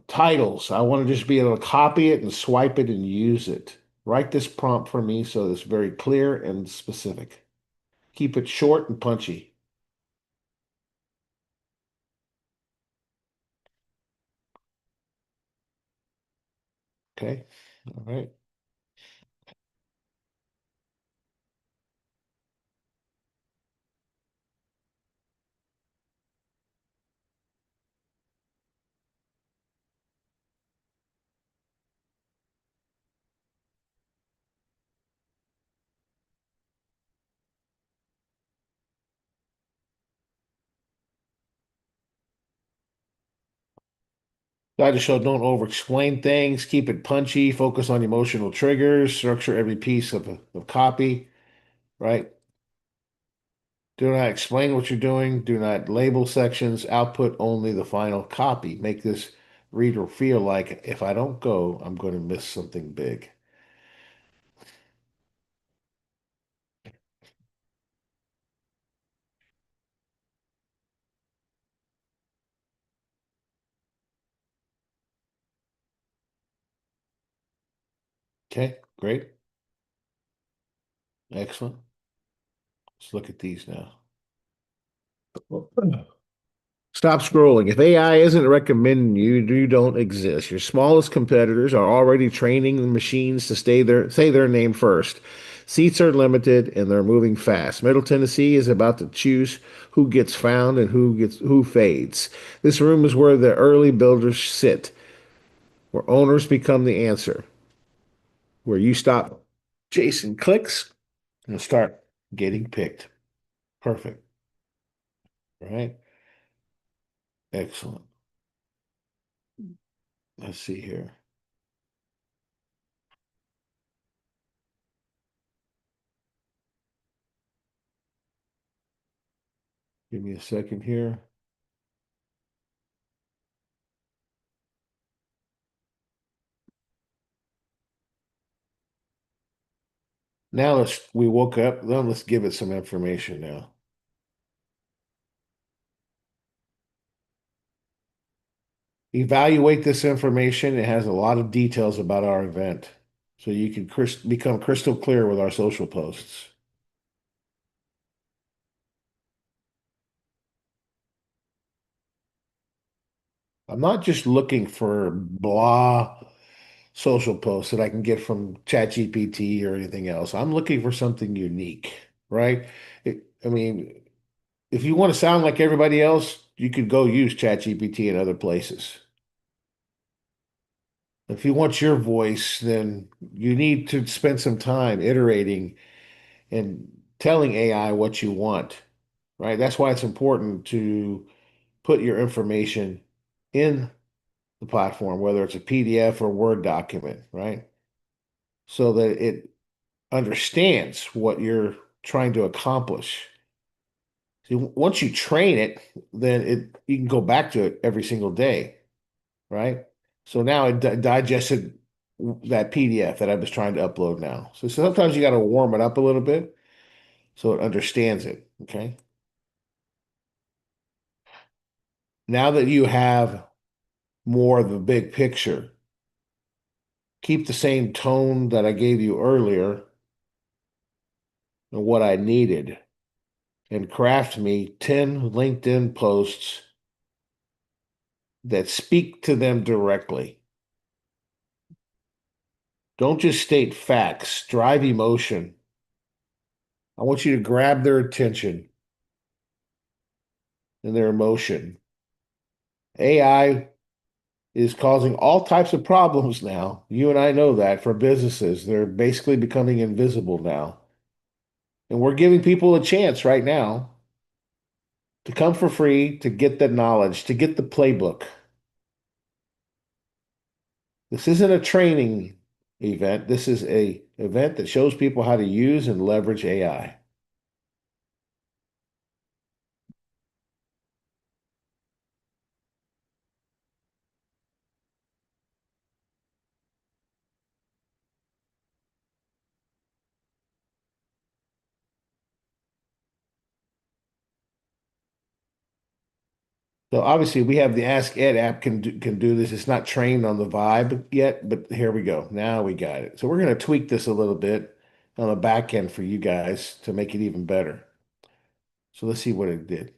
titles. I want to just be able to copy it and swipe it and use it. Write this prompt for me so it's very clear and specific. Keep it short and punchy. Okay. All right. Guide to show don't over explain things, keep it punchy, focus on emotional triggers, structure every piece of copy, right? Do not explain what you're doing. Do not label sections. Output only the final copy. Make this reader feel like if I don't go, I'm going to miss something big. Okay, great. Excellent. Let's look at these now. Stop scrolling. If AI isn't recommending you, you don't exist. Your smallest competitors are already training the machines to say their name first. Seats are limited and they're moving fast. Middle Tennessee is about to choose who gets found and who fades. This room is where the early builders sit, where owners become the answer, where you stop chasing clicks and start getting picked. Perfect. All right. Excellent. Let's see here. Give me a second here. Now we woke up, then let's give it some information now. Evaluate this information. It has a lot of details about our event. So you can become crystal clear with our social posts. I'm not just looking for blah social posts that I can get from ChatGPT or anything else. I'm looking for something unique, right? I mean, if you want to sound like everybody else, you could go use ChatGPT in other places. If you want your voice, then you need to spend some time iterating and telling AI what you want, right? That's why it's important to put your information in the platform, whether it's a PDF or Word document, right? So that it understands what you're trying to accomplish. See, once you train it, then you can go back to it every single day, right? So now it digested that PDF that I was trying to upload now. So sometimes you got to warm it up a little bit so it understands it. Okay. Now that you have more of the big picture, keep the same tone that I gave you earlier and what I needed, and craft me 10 LinkedIn posts that speak to them directly. Don't just state facts, drive emotion. I want you to grab their attention and their emotion. AI is causing all types of problems now. You and I know that for businesses. They're basically becoming invisible now. And we're giving people a chance right now to come for free, to get the knowledge, to get the playbook. This isn't a training event. This is a event that shows people how to use and leverage AI. So obviously we have the Ask Ed app can do this. It's not trained on the Vibe yet, but here we go. Now we got it. So we're going to tweak this a little bit on the back end for you guys to make it even better. So let's see what it did.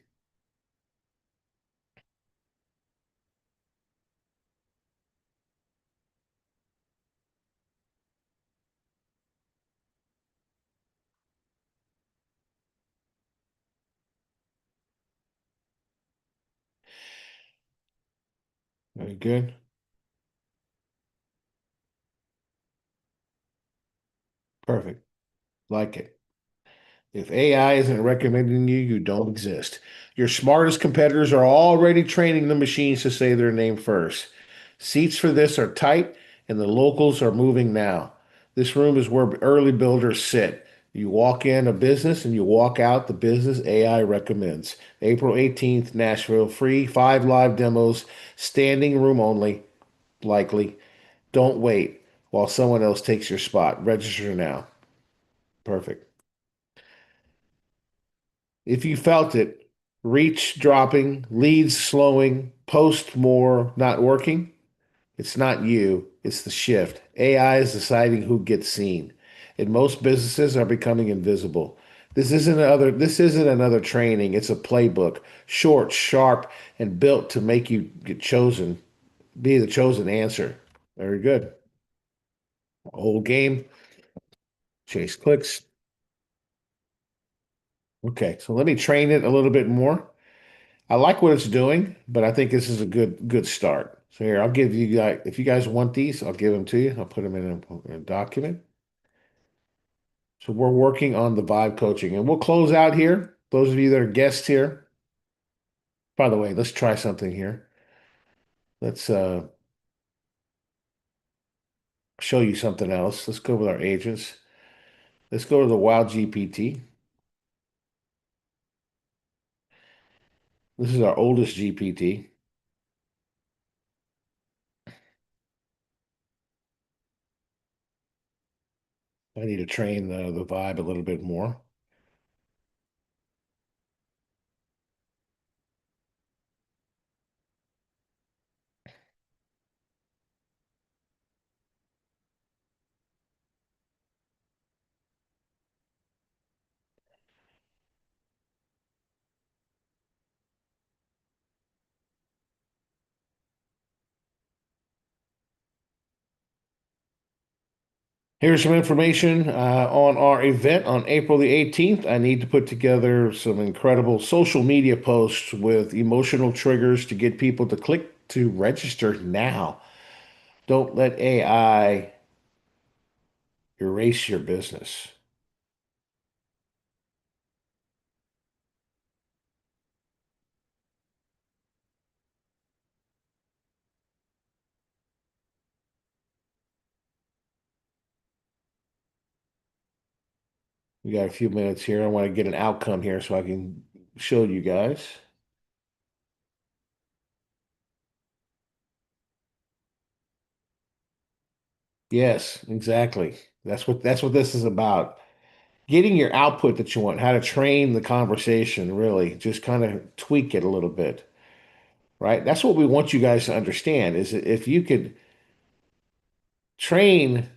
Very good. Perfect. Like it. If AI isn't recommending you, you don't exist. Your smartest competitors are already training the machines to say their name first. Seats for this are tight, and the locals are moving now. This room is where early builders sit. You walk in a business and you walk out the business AI recommends. April 18th, Nashville, free, 5 live demos, standing room only, likely. Don't wait while someone else takes your spot. Register now. Perfect. If you felt it, reach dropping, leads slowing, post more not working, it's not you, it's the shift. AI is deciding who gets seen, and most businesses are becoming invisible. This isn't another training, it's a playbook, short, sharp, and built to make you get chosen, be the chosen answer. Very good. Whole game, chase clicks. Okay, so let me train it a little bit more. I like what it's doing, but I think this is a good start. So here, I'll give you guys, if you guys want these, I'll give them to you. I'll put them in a document. So we're working on the vibe coaching, and we'll close out here. Those of you that are guests here, by the way, let's try something here. Let's show you something else. Let's go with our agents. Let's go to the Wild GPT. This is our oldest GPT. I need to train the vibe a little bit more. Here's some information on our event on April the 18th. I need to put together some incredible social media posts with emotional triggers to get people to click to register now. Don't let AI erase your business. We got a few minutes here. I want to get an outcome here so I can show you guys. Yes, exactly. That's what this is about. Getting your output that you want, how to train the conversation, really. Just kind of tweak it a little bit. right? That's what we want you guys to understand is that if you could train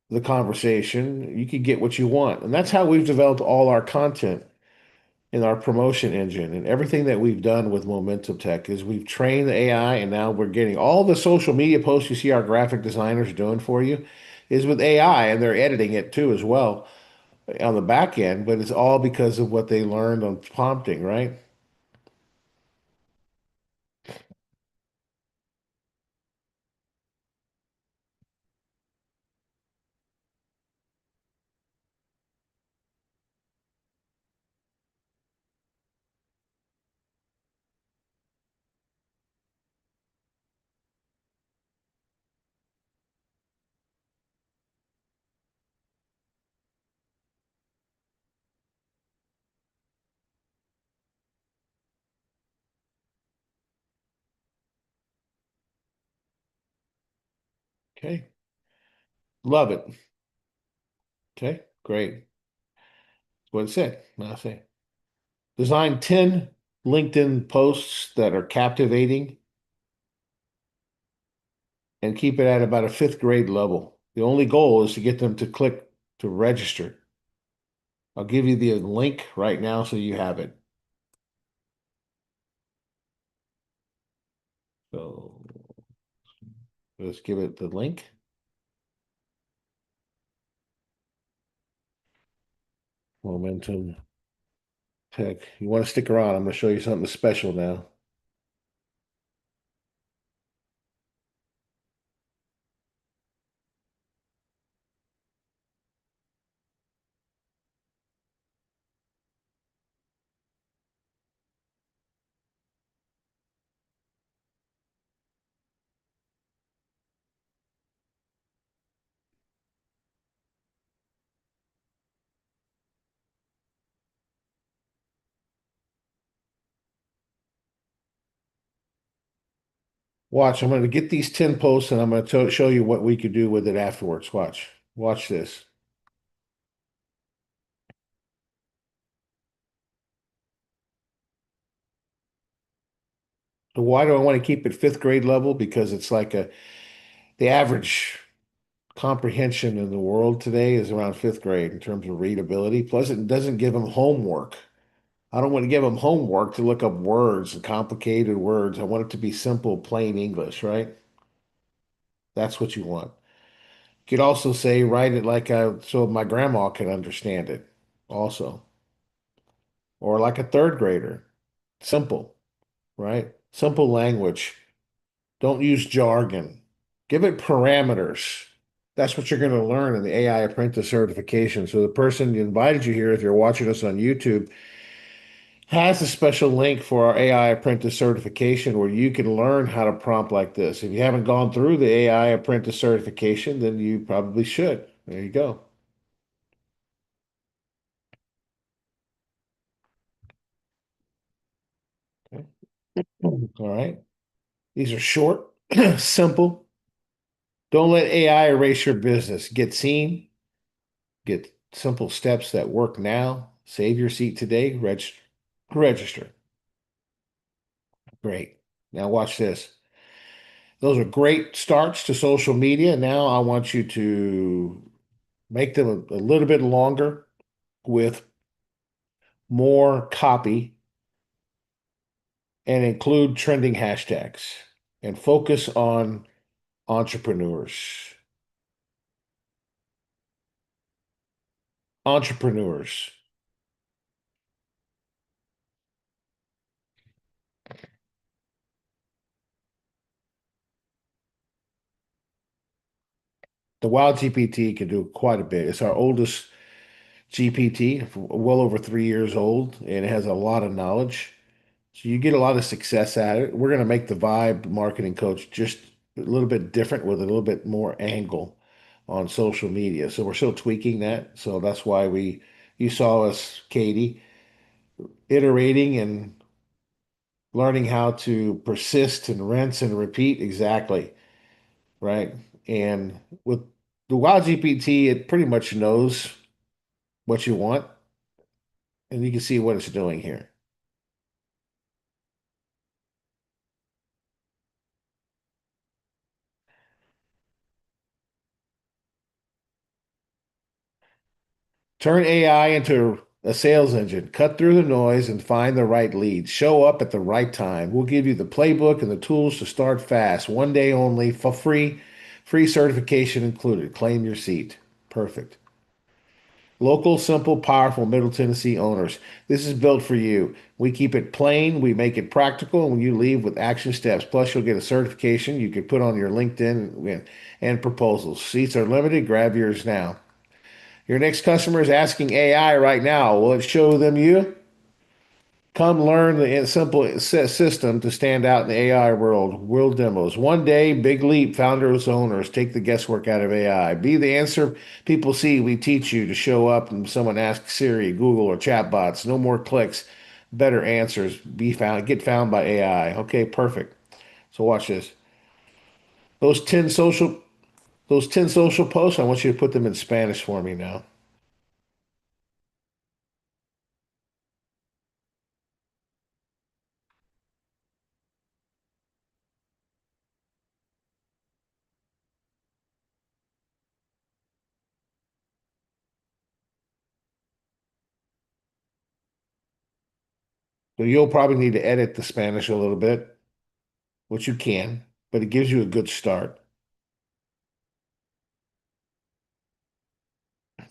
the conversation, you could get what you want. And that's how we've developed all our content in our promotion engine and everything that we've done with Momentum Tech is we've trained the AI and now we're getting all the social media posts you see our graphic designers doing for you is with AI and they're editing it too as well on the back end, but it's all because of what they learned on prompting, right? Okay. Love it. Okay. Great. That's what it said. I say. Design 10 LinkedIn posts that are captivating and keep it at about a fifth grade level. The only goal is to get them to click to register. I'll give you the link right now so you have it. So let's give it the link. Momentum Tech. You want to stick around? I'm going to show you something special now. Watch, I'm going to get these 10 posts and I'm going to show you what we could do with it afterwards. Watch. Watch this. So why do I want to keep it fifth grade level? Because it's like the average comprehension in the world today is around fifth grade in terms of readability. Plus, it doesn't give them homework. I don't want to give them homework to look up words and complicated words. I want it to be simple, plain English, right? That's what you want. You could also say, write it like so my grandma can understand it, also, or like a third grader. Simple, right? Simple language. Don't use jargon. Give it parameters. That's what you're going to learn in the AI apprentice certification. So the person who invited you here, if you're watching us on YouTube, has a special link for our AI apprentice certification where you can learn how to prompt like this. If you haven't gone through the AI apprentice certification, then you probably should. There you go. Okay. All right. These are short, simple. Don't let AI erase your business. Get seen, get simple steps that work now. Save your seat today. Register. Great. Now watch this. Those are great starts to social media. Now I want you to make them a little bit longer with more copy and include trending hashtags and focus on entrepreneurs. Entrepreneurs. The Wild GPT can do quite a bit. It's our oldest GPT, well over 3 years old, and it has a lot of knowledge. So you get a lot of success at it. We're going to make the Vibe marketing coach just a little bit different with a little bit more angle on social media. So we're still tweaking that. So that's why you saw us, Katie, iterating and learning how to persist and rinse and repeat exactly, right? And with the Wild GPT, it pretty much knows what you want, and you can see what it's doing here. Turn AI into a sales engine. Cut through the noise and find the right leads. Show up at the right time. We'll give you the playbook and the tools to start fast. One day only for free. Free certification included. Claim your seat. Perfect. Local, simple, powerful Middle Tennessee owners. This is built for you. We keep it plain, we make it practical, and you leave with action steps. Plus, you'll get a certification you could put on your LinkedIn and proposals. Seats are limited. Grab yours now. Your next customer is asking AI right now. Will it show them you? Come learn the simple system to stand out in the AI world. World demos. One day, big leap. Founders, owners, take the guesswork out of AI. Be the answer people see. We teach you to show up and someone asks Siri, Google, or chatbots. No more clicks. Better answers. Be found. Get found by AI. Okay, perfect. So watch this. Those 10 social those 10 social posts, I want you to put them in Spanish for me now. So you'll probably need to edit the Spanish a little bit, which you can, but it gives you a good start.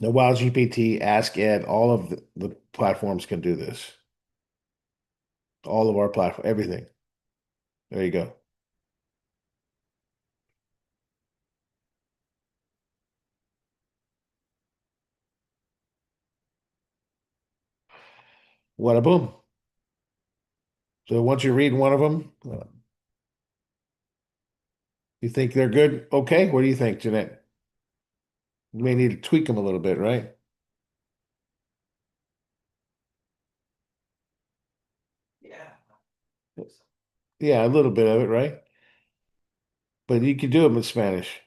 The Wow GPT, Ask Ed, all of the platforms can do this. All of our platform, everything. There you go. Wada boom. So once you read one of them, you think they're good? Okay. What do you think, Jeanette? You may need to tweak them a little bit, right? Yeah, a little bit of it, right? But you can do them in Spanish.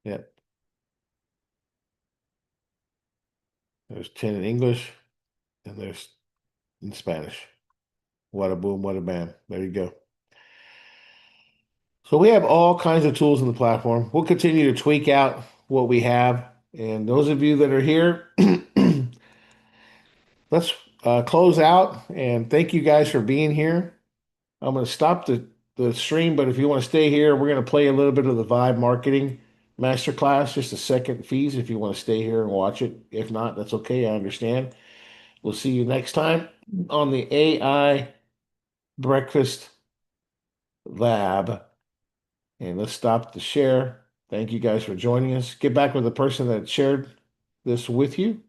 Yeah. There's 10 in English and there's in Spanish. Wada boom, wada bam. There you go. So we have all kinds of tools in the platform. We'll continue to tweak out what we have. And those of you that are here, let's close out and thank you guys for being here. I'm going to stop the stream, but if you want to stay here, we're going to play a little bit of the Vibe Marketing Masterclass, just a second fees if you want to stay here and watch it. If not, that's okay. I understand. We'll see you next time on the AI Breakfast Lab. And let's stop the share. Thank you guys for joining us. Get back with the person that shared this with you.